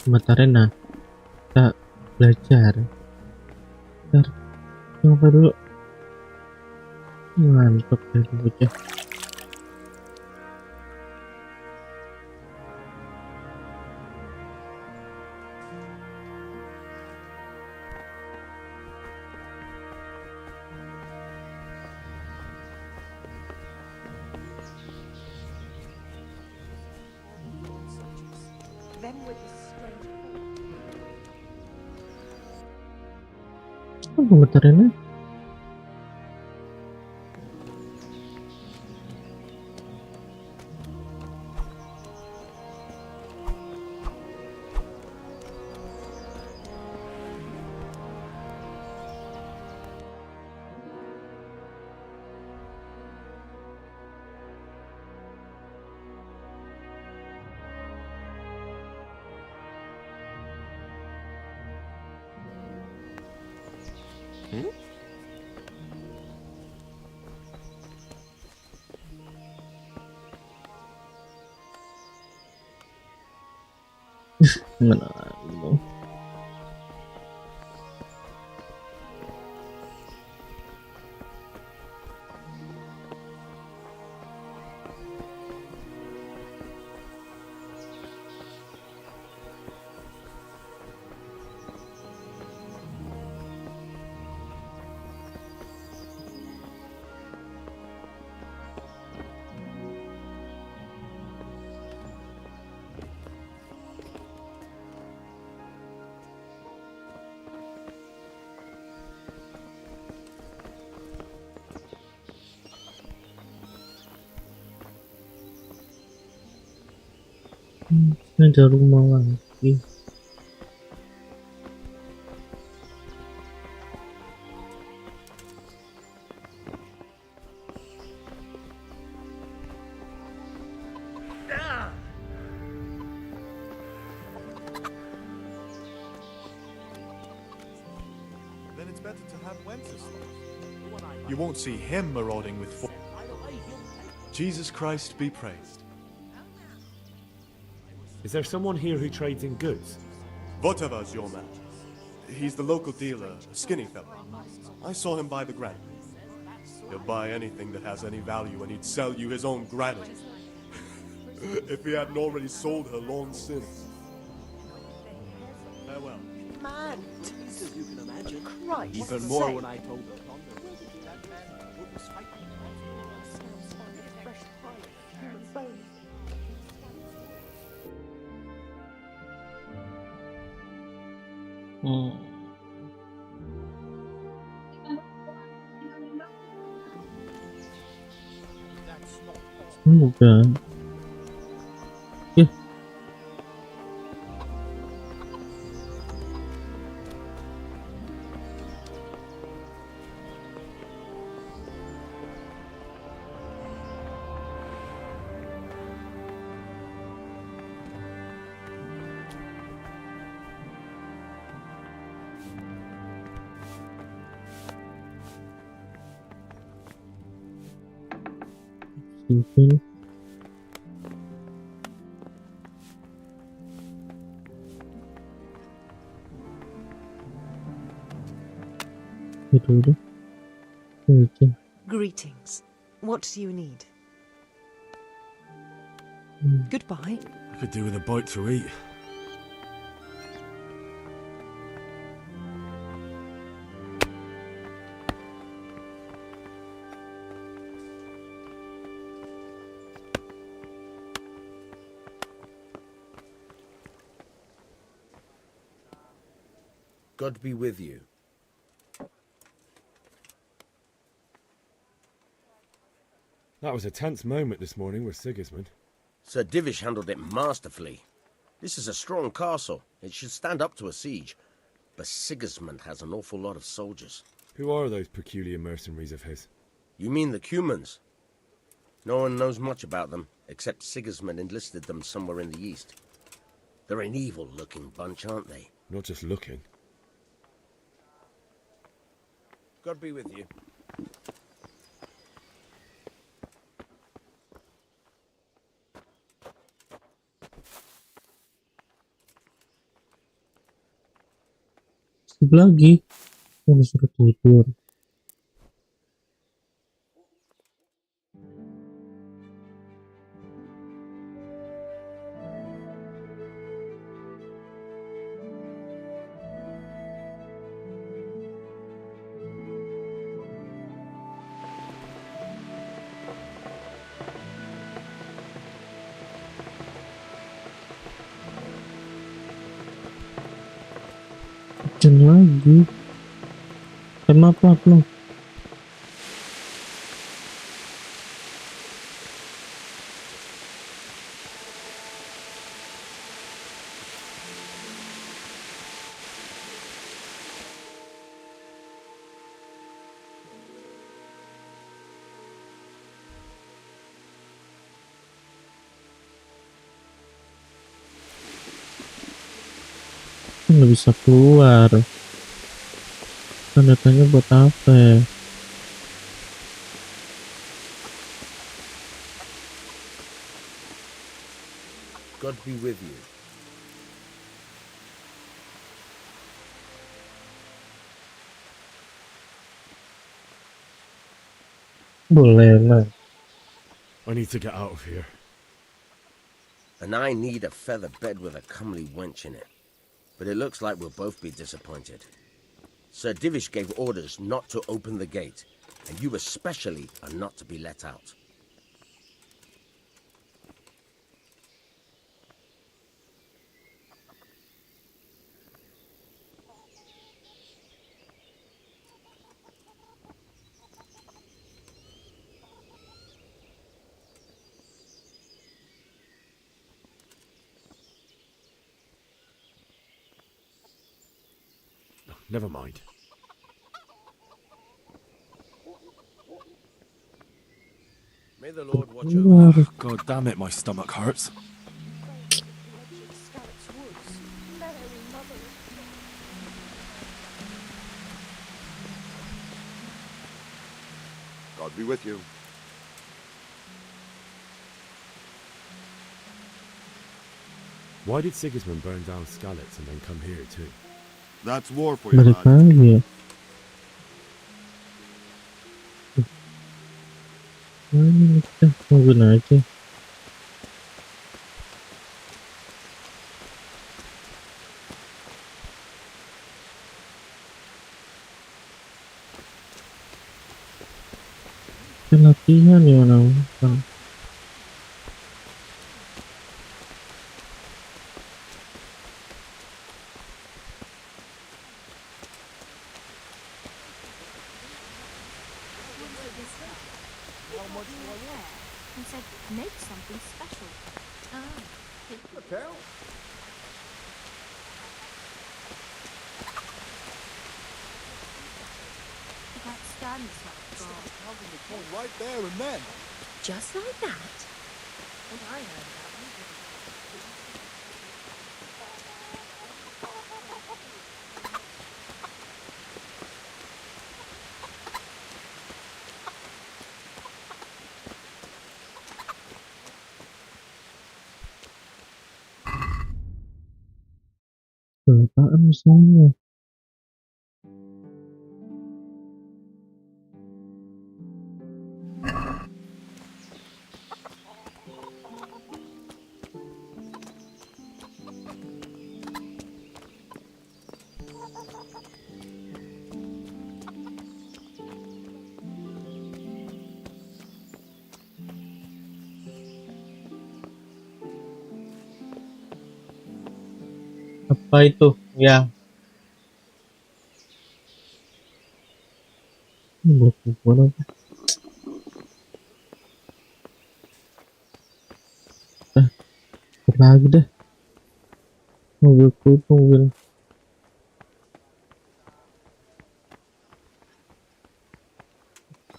Mata Rena, kita belajar. Ntar coba dulu. Mantap dari bocah. Oh, mata Rena. Mana dong? Ada rumah lagi. Then it's better to have Wenceslas. You won't see him marauding with Jesus Christ be praised. Is there someone here who trades in goods? Votava's your man. He's the local dealer, a skinny fellow. I saw him buy the granite. He'll buy anything that has any value, and he'd sell you his own granite. if he hadn't already sold her long since. Farewell. Man, as you can imagine. Christ. Even more when I told the Bukan. Simple. Itu udah. Oke. Greetings. What do you need? Goodbye. I could do with a bite to eat. God be with you. That was a tense moment this morning with Sigismund. Sir Divish handled it masterfully. This is a strong castle. It should stand up to a siege. But Sigismund has an awful lot of soldiers. Who are those peculiar mercenaries of his? You mean the Cumans? No one knows much about them, except Sigismund enlisted them somewhere in the east. They're an evil-looking bunch, aren't they? Not just looking. God be with you. Lagi. Oh, disuruh tidur. Hujan lagi. Kenapa lo? Nggak bisa keluar. Tanda tanya buat apa ya? God be with you. Boleh lah. I need to get out of here. And I need a feather bed with a comely wench in it. But it looks like we'll both be disappointed. Sir Divish gave orders not to open the gate, and you especially are not to be let out. Never mind. May the Lord watch over. God damn it, my stomach hurts. God be with you. Why did Sigismund burn down Skalitz and then come here too? That's war for you, Balik lad. lagi ya. Mana kita tungguin aja. Kita latihan ya bukan. And said, make something special. Look out! You can't stand the smell of gold. Counting the coin right there and then. Just like that? When I heard that, we didn't. Apaan misalnya? Apa itu? Ya. Ini buat apa? Lagi dah. Mobil.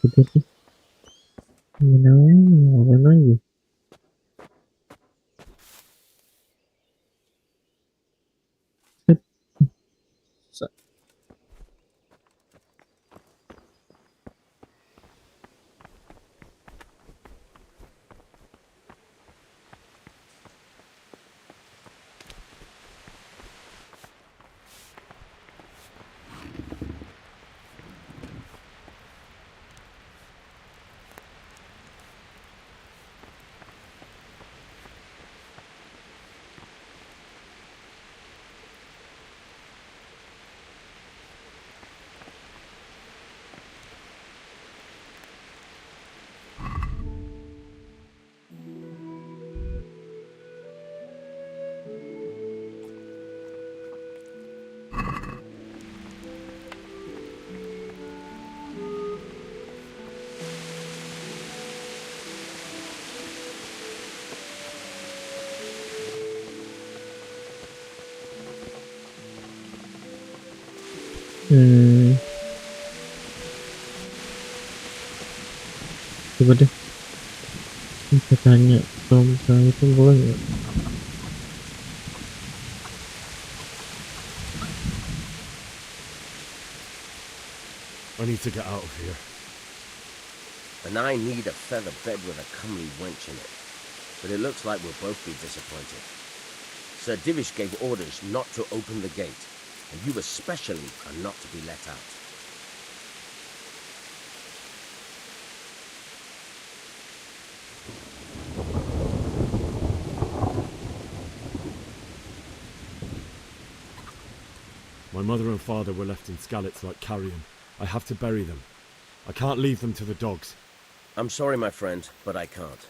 Udah sih. Ngapain lagi? Coba deh kita tanya kalau misalnya itu boleh nggak? I need to get out of here. And I need a feather bed with a comely wench in it. But it looks like we'll both be disappointed. Sir Divish gave orders not to open the gate, and you especially are not to be let out. My mother and father were left in Skalitz like carrion. I have to bury them. I can't leave them to the dogs. I'm sorry, my friend, but I can't.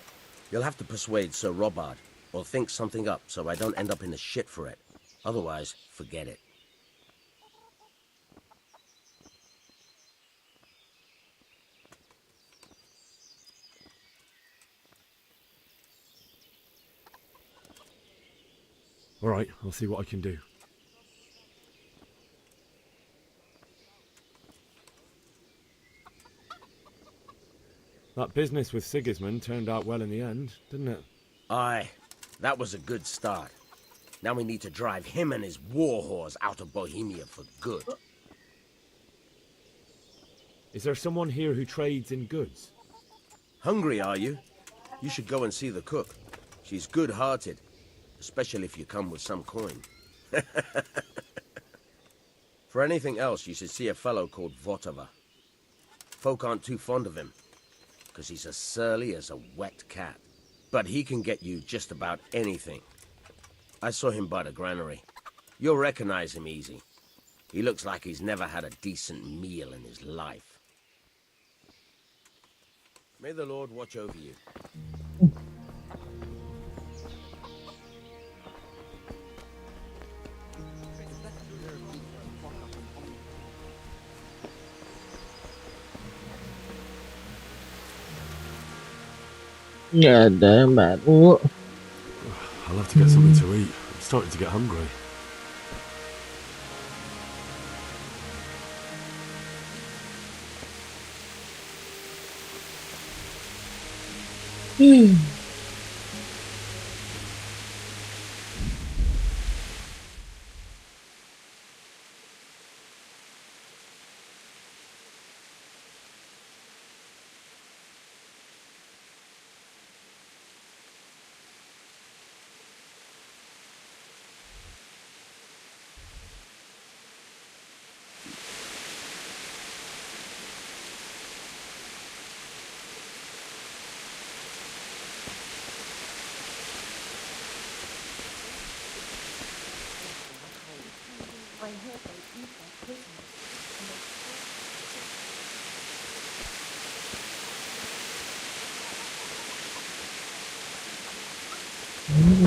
You'll have to persuade Sir Robard, or think something up so I don't end up in the shit for it. Otherwise, forget it. All right, I'll see what I can do. That business with Sigismund turned out well in the end, didn't it? Aye, that was a good start. Now we need to drive him and his war whores out of Bohemia for good. Is there someone here who trades in goods? Hungry, are you? You should go and see the cook. She's good-hearted, especially if you come with some coin. For anything else, you should see a fellow called Votava. Folk aren't too fond of him, because he's as surly as a wet cat. But he can get you just about anything. I saw him by the granary. You'll recognize him easy. He looks like he's never had a decent meal in his life. May the Lord watch over you. Nggak ada yang baru. I'll have to get something to eat. I'm starting to get hungry. I heard they eat their prisoners.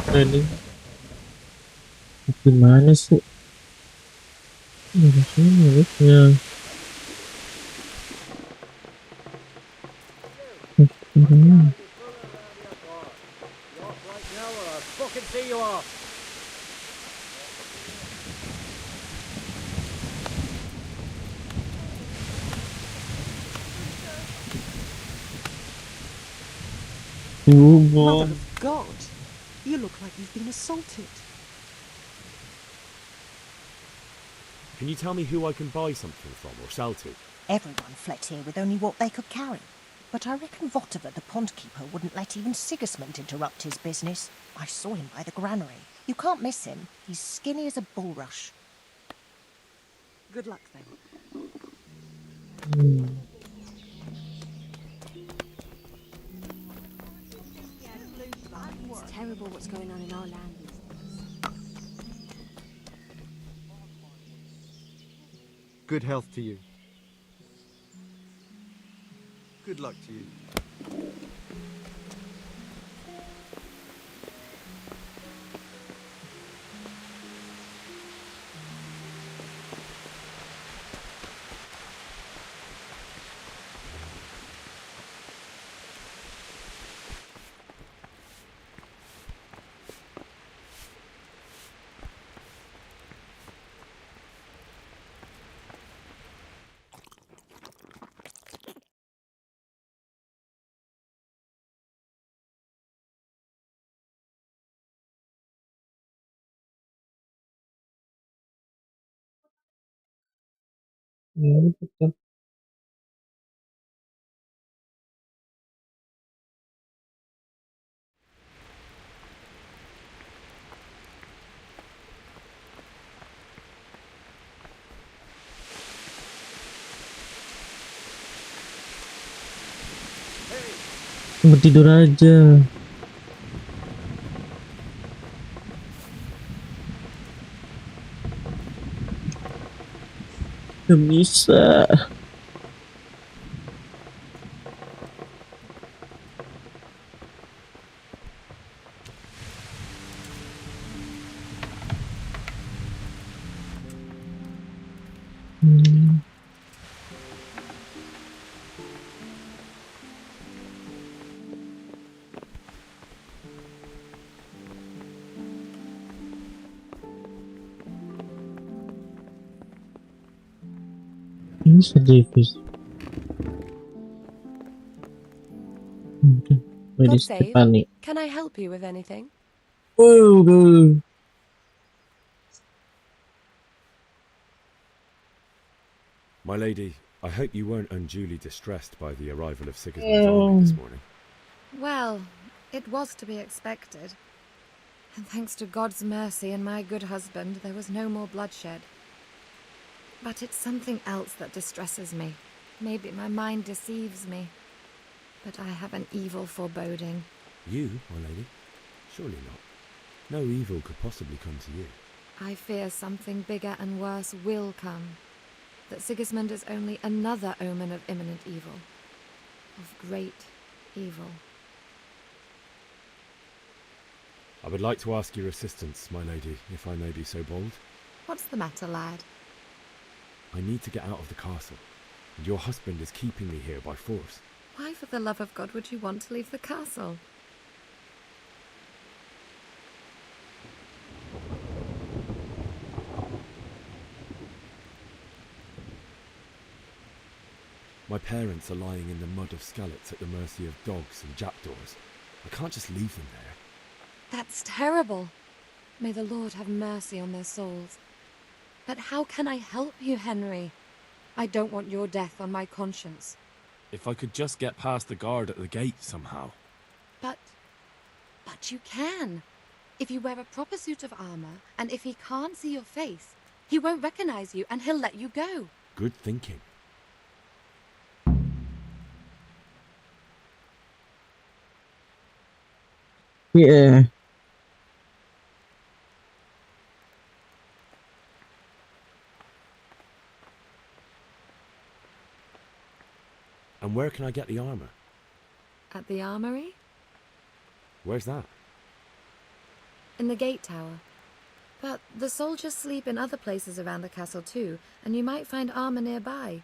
Tadi gimana sih? Dari sini mulutnya. Fucking see you off. Mother of God, you look like you've been assaulted. Can you tell me who I can buy something from or sell to? Everyone fled here with only what they could carry. But I reckon Votiver, the pond-keeper, wouldn't let even Sigismund interrupt his business. I saw him by the granary. You can't miss him. He's skinny as a bulrush. Good luck then. It's terrible what's going on in our land. Good health to you. Good luck to you. Ya, betul. Mau tidur aja. Gak bisa. Ini sedih, Fis. God save. Can I help you with anything? Oh, no. My lady, I hope you weren't unduly distressed by the arrival of Sigismund's army this morning. Well, it was to be expected. And thanks to God's mercy and my good husband, there was no more bloodshed. But it's something else that distresses me. Maybe my mind deceives me. But I have an evil foreboding. You, my lady? Surely not. No evil could possibly come to you. I fear something bigger and worse will come. That Sigismund is only another omen of imminent evil. Of great, evil. I would like to ask your assistance, my lady, if I may be so bold. What's the matter, lad? I need to get out of the castle, and your husband is keeping me here by force. Why, for the love of God, would you want to leave the castle? My parents are lying in the mud of Skalitz at the mercy of dogs and jackdaws. I can't just leave them there. That's terrible. May the Lord have mercy on their souls. But how can I help you, Henry? I don't want your death on my conscience. If I could just get past the guard at the gate somehow. But you can. If you wear a proper suit of armor, and if he can't see your face, he won't recognize you and he'll let you go. Good thinking. Yeah. And where can I get the armor? At the armory? Where's that? In the gate tower. But the soldiers sleep in other places around the castle too, and you might find armor nearby.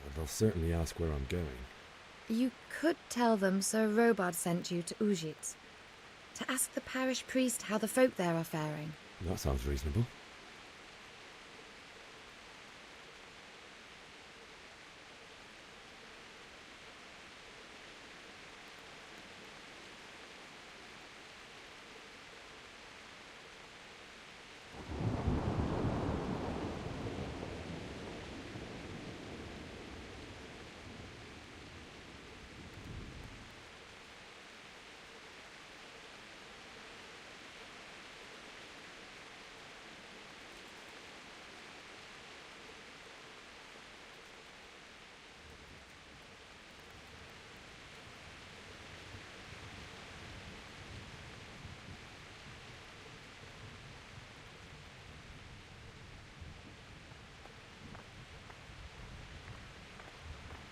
Well, they'll certainly ask where I'm going. You could tell them Sir Robard sent you to Ujitz, to ask the parish priest how the folk there are faring. That sounds reasonable.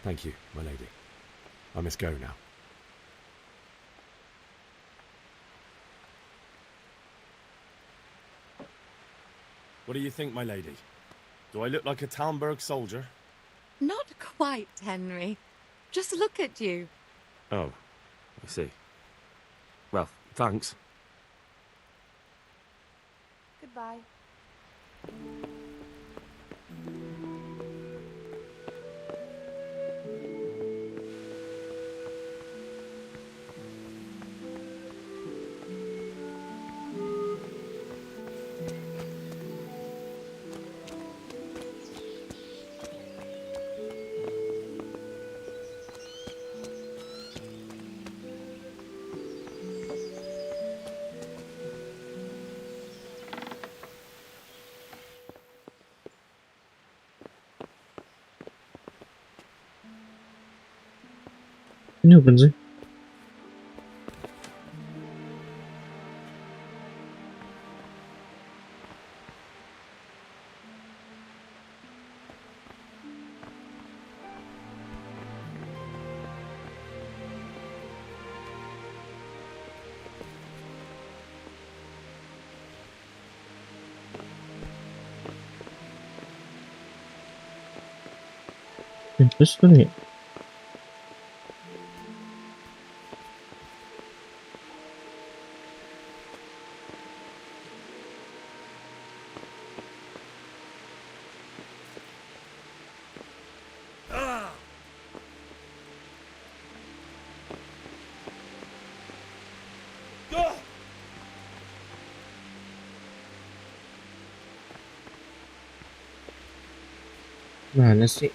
Thank you, my lady. I must go now. What do you think, my lady? Do I look like a Talmberg soldier? Not quite, Henry. Just look at you. Oh, I see. Well, thanks. Goodbye. Ini apa sih? Terus kali ya? Mana sih?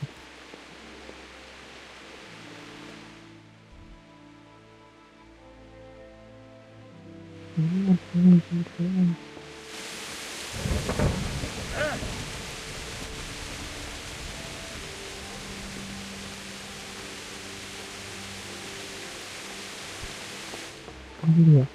Iya.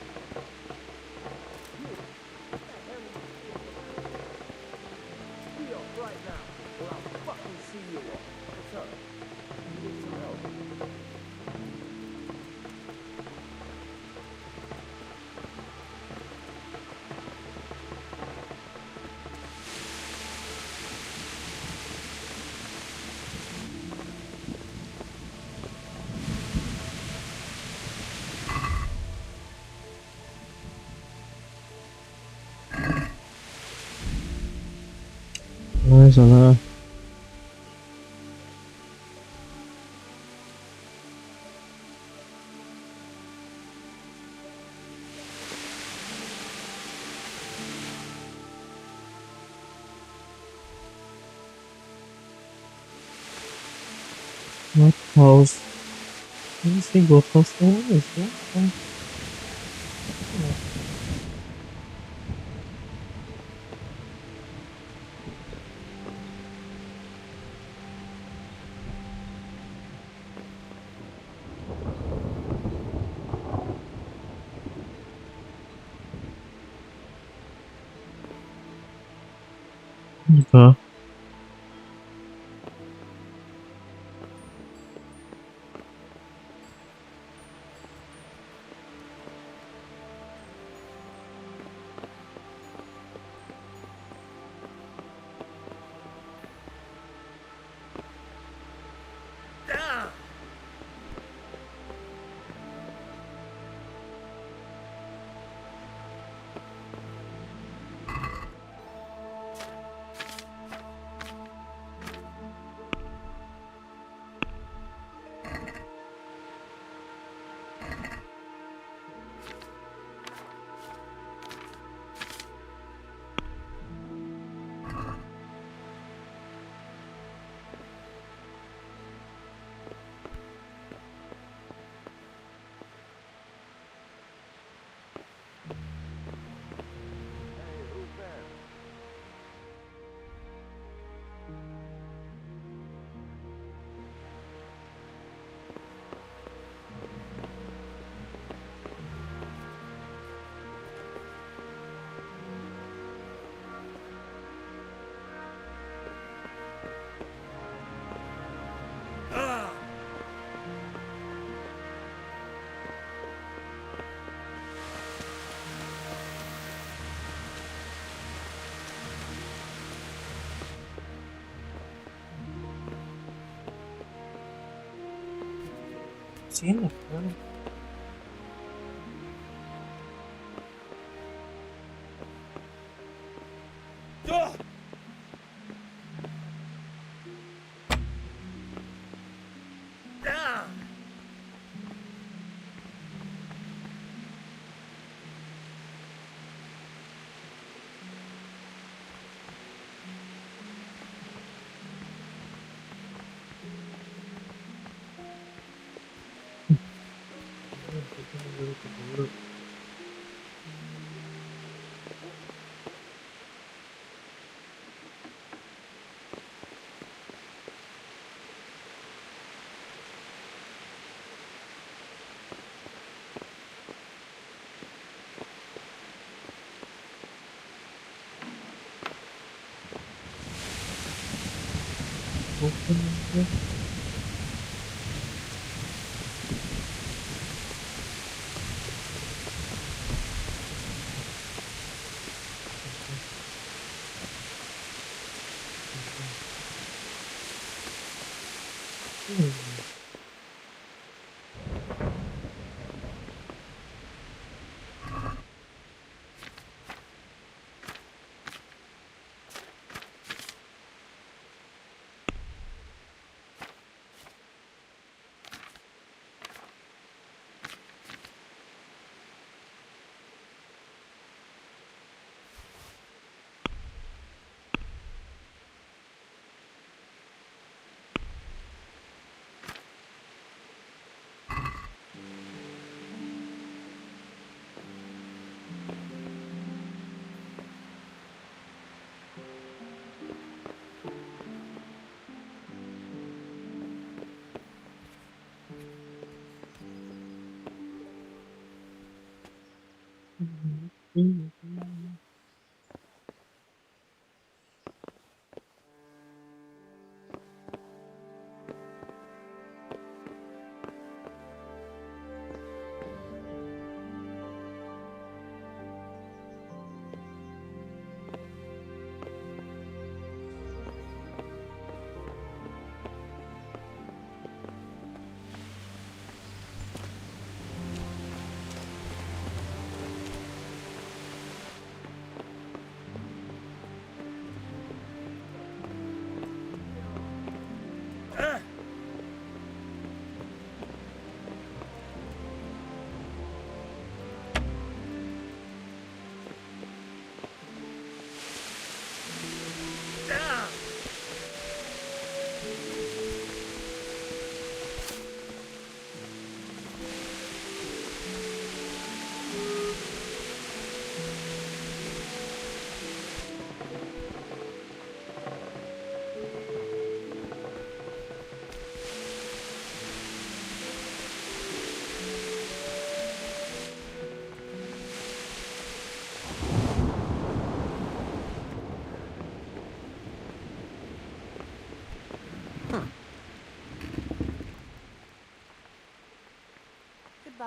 sana. What house? Ini sih got house ini sih. Apa? Sini kan. Open aja.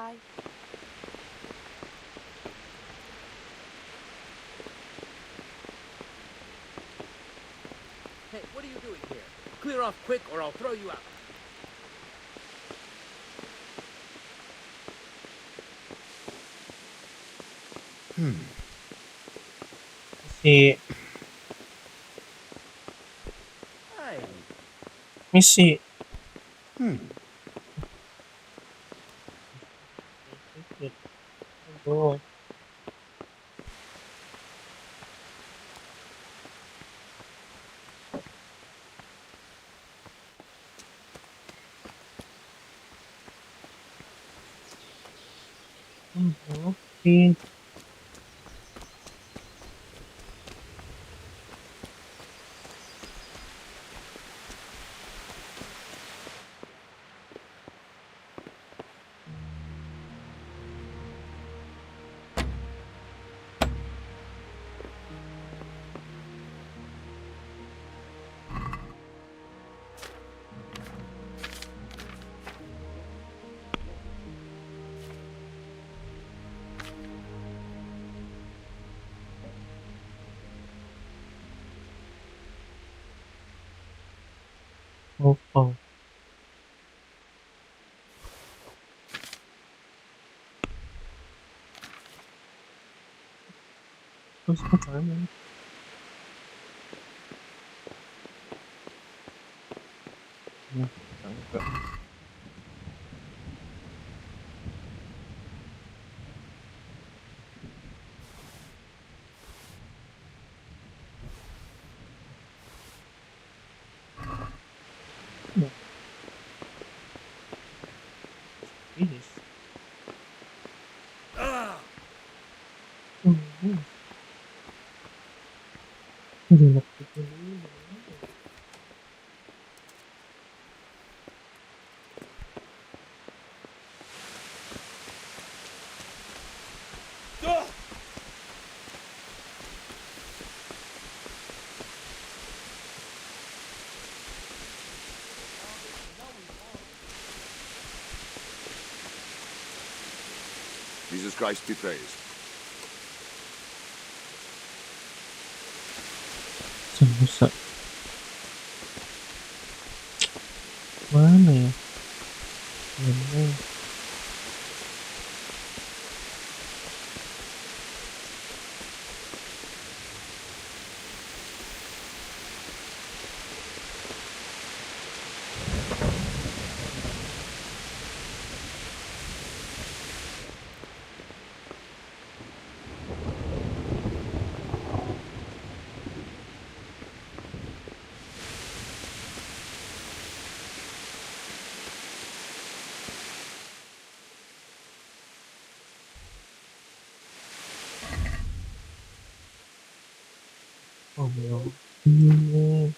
Bye. Hey, what are you doing here? Clear off quick or I'll throw you out. Si Hey. misi. Oh, oke. Oh. Terus kemana? Nah, enggak. Nah. Ini. Udah dulu. Jesus Christ be praised. Bisa. Mana ya? Ini. Oh, belum. Ini.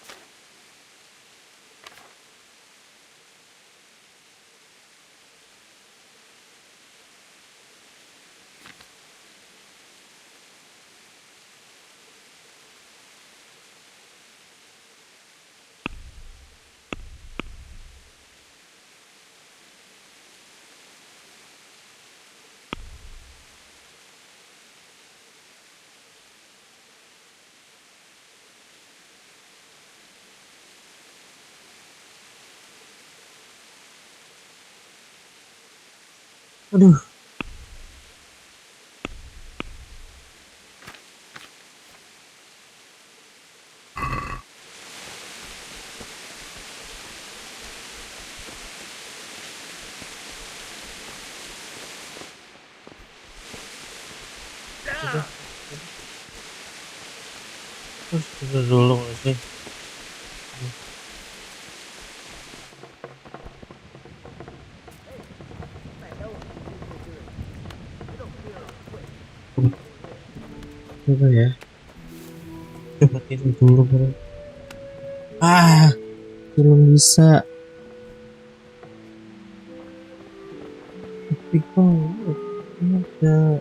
Aduh. Terus kita dulu nggak sih? Coba ya. Coba tidur dulu bro. Belum bisa. Tapi kok ini ada.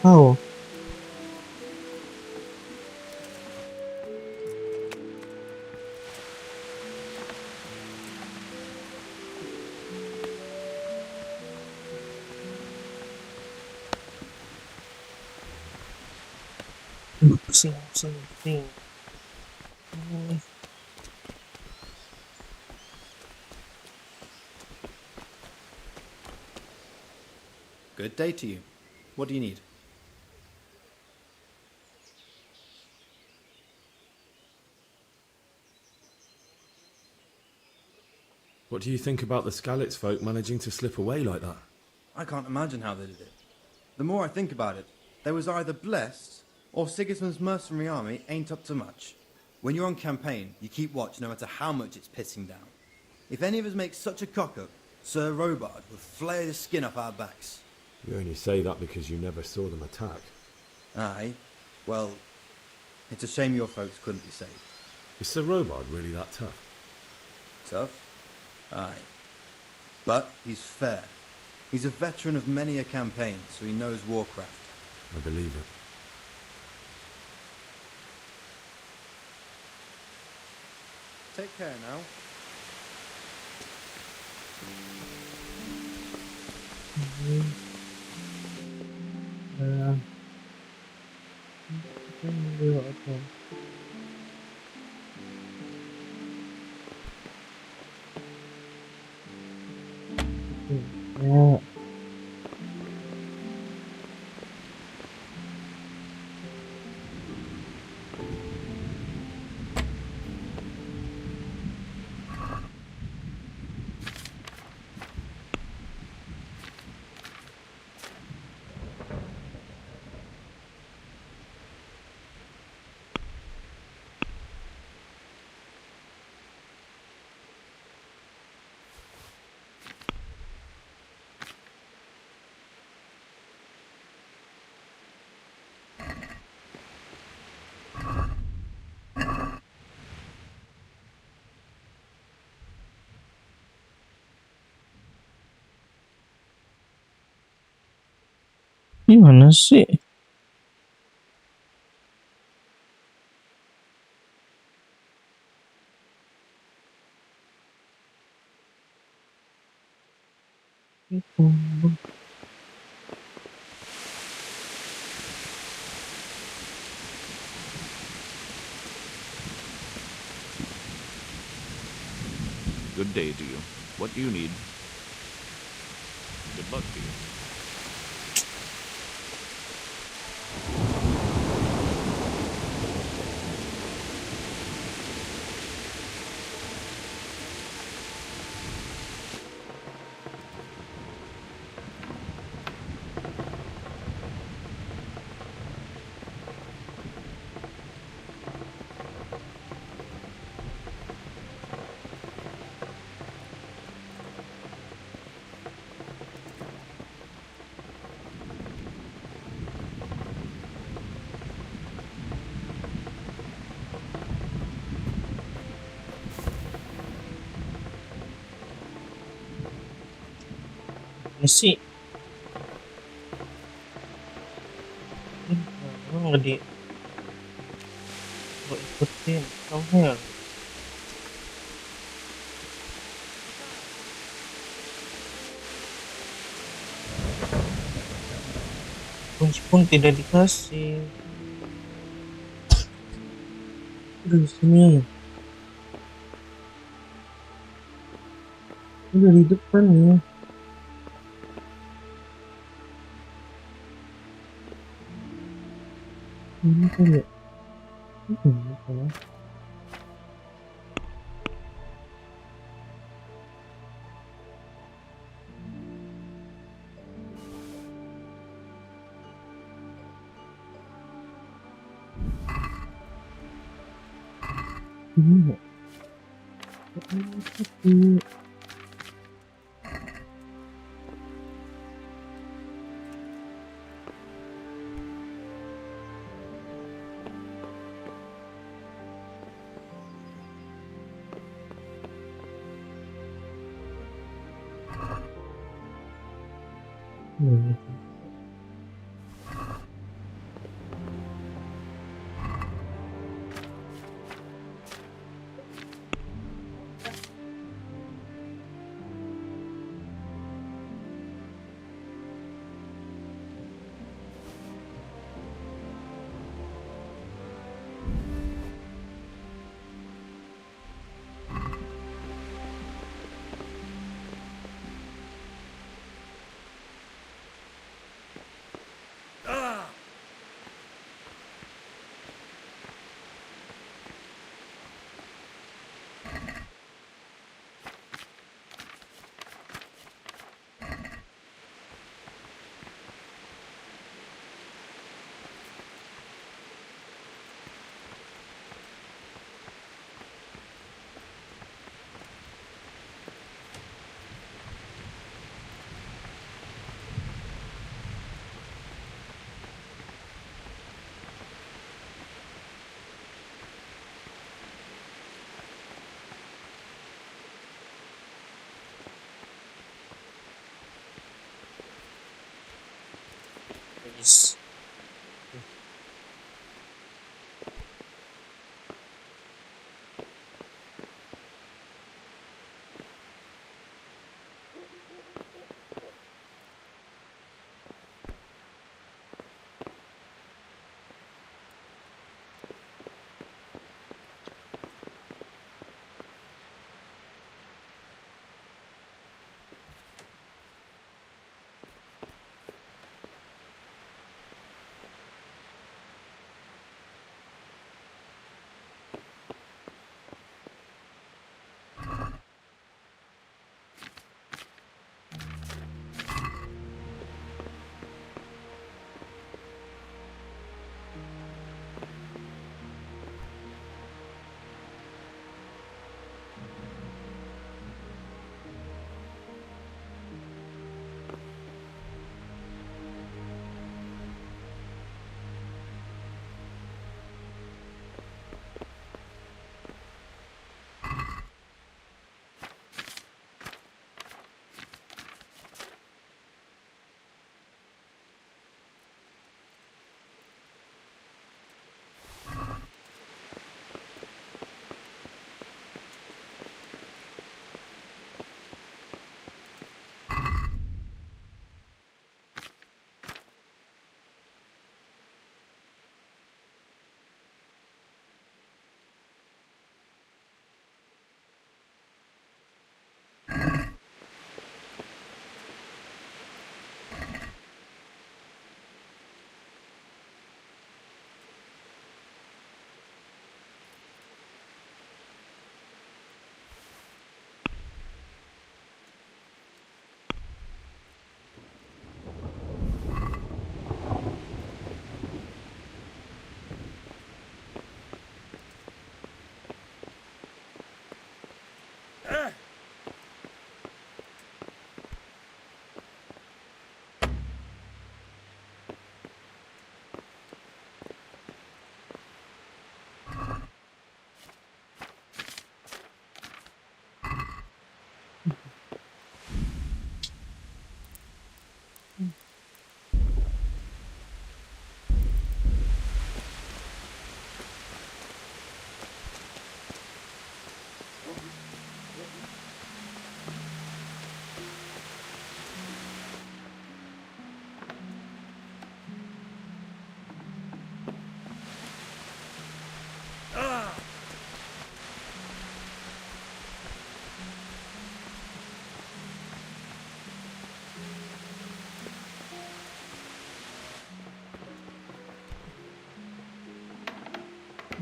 Oh. Pusing, pusing, pusing. Good day to you. What do you need? What do you think about the Skalitz folk managing to slip away like that? I can't imagine how they did it. The more I think about it, they was either blessed or Sigismund's mercenary army ain't up to much. When you're on campaign, you keep watch no matter how much it's pissing down. If any of us make such a cock-up, Sir Robard would flare the skin off our backs. You only say that because you never saw them attack. Aye. Well, it's a shame your folks couldn't be saved. Is Sir Robard really that tough? Tough? Aye. But he's fair. He's a veteran of many a campaign, so he knows warcraft. I believe it. Take care now. Ya. Gimana sih? Good day to you. What do you need? Good luck to you. Sih nggak di gua ikutin Hel. Kunci pun tidak dikasih. Aduh, sini udah di depan ya. Ini kali ya. Ini salah. Ini ya. Ini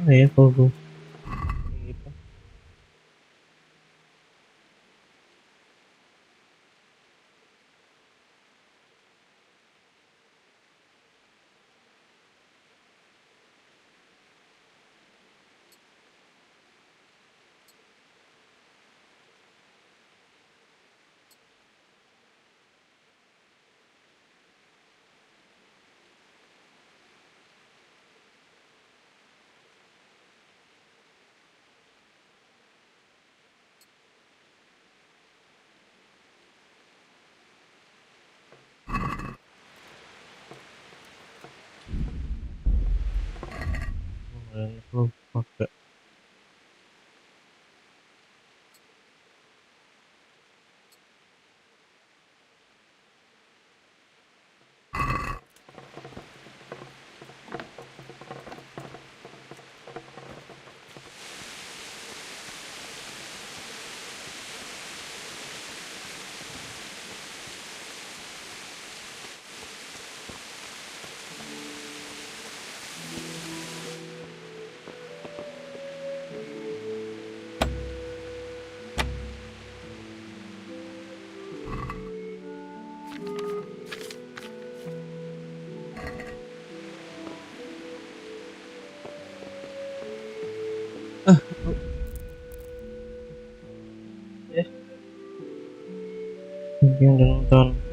gimana ya kalau gue gitu. Perlu pakai yang udah nonton.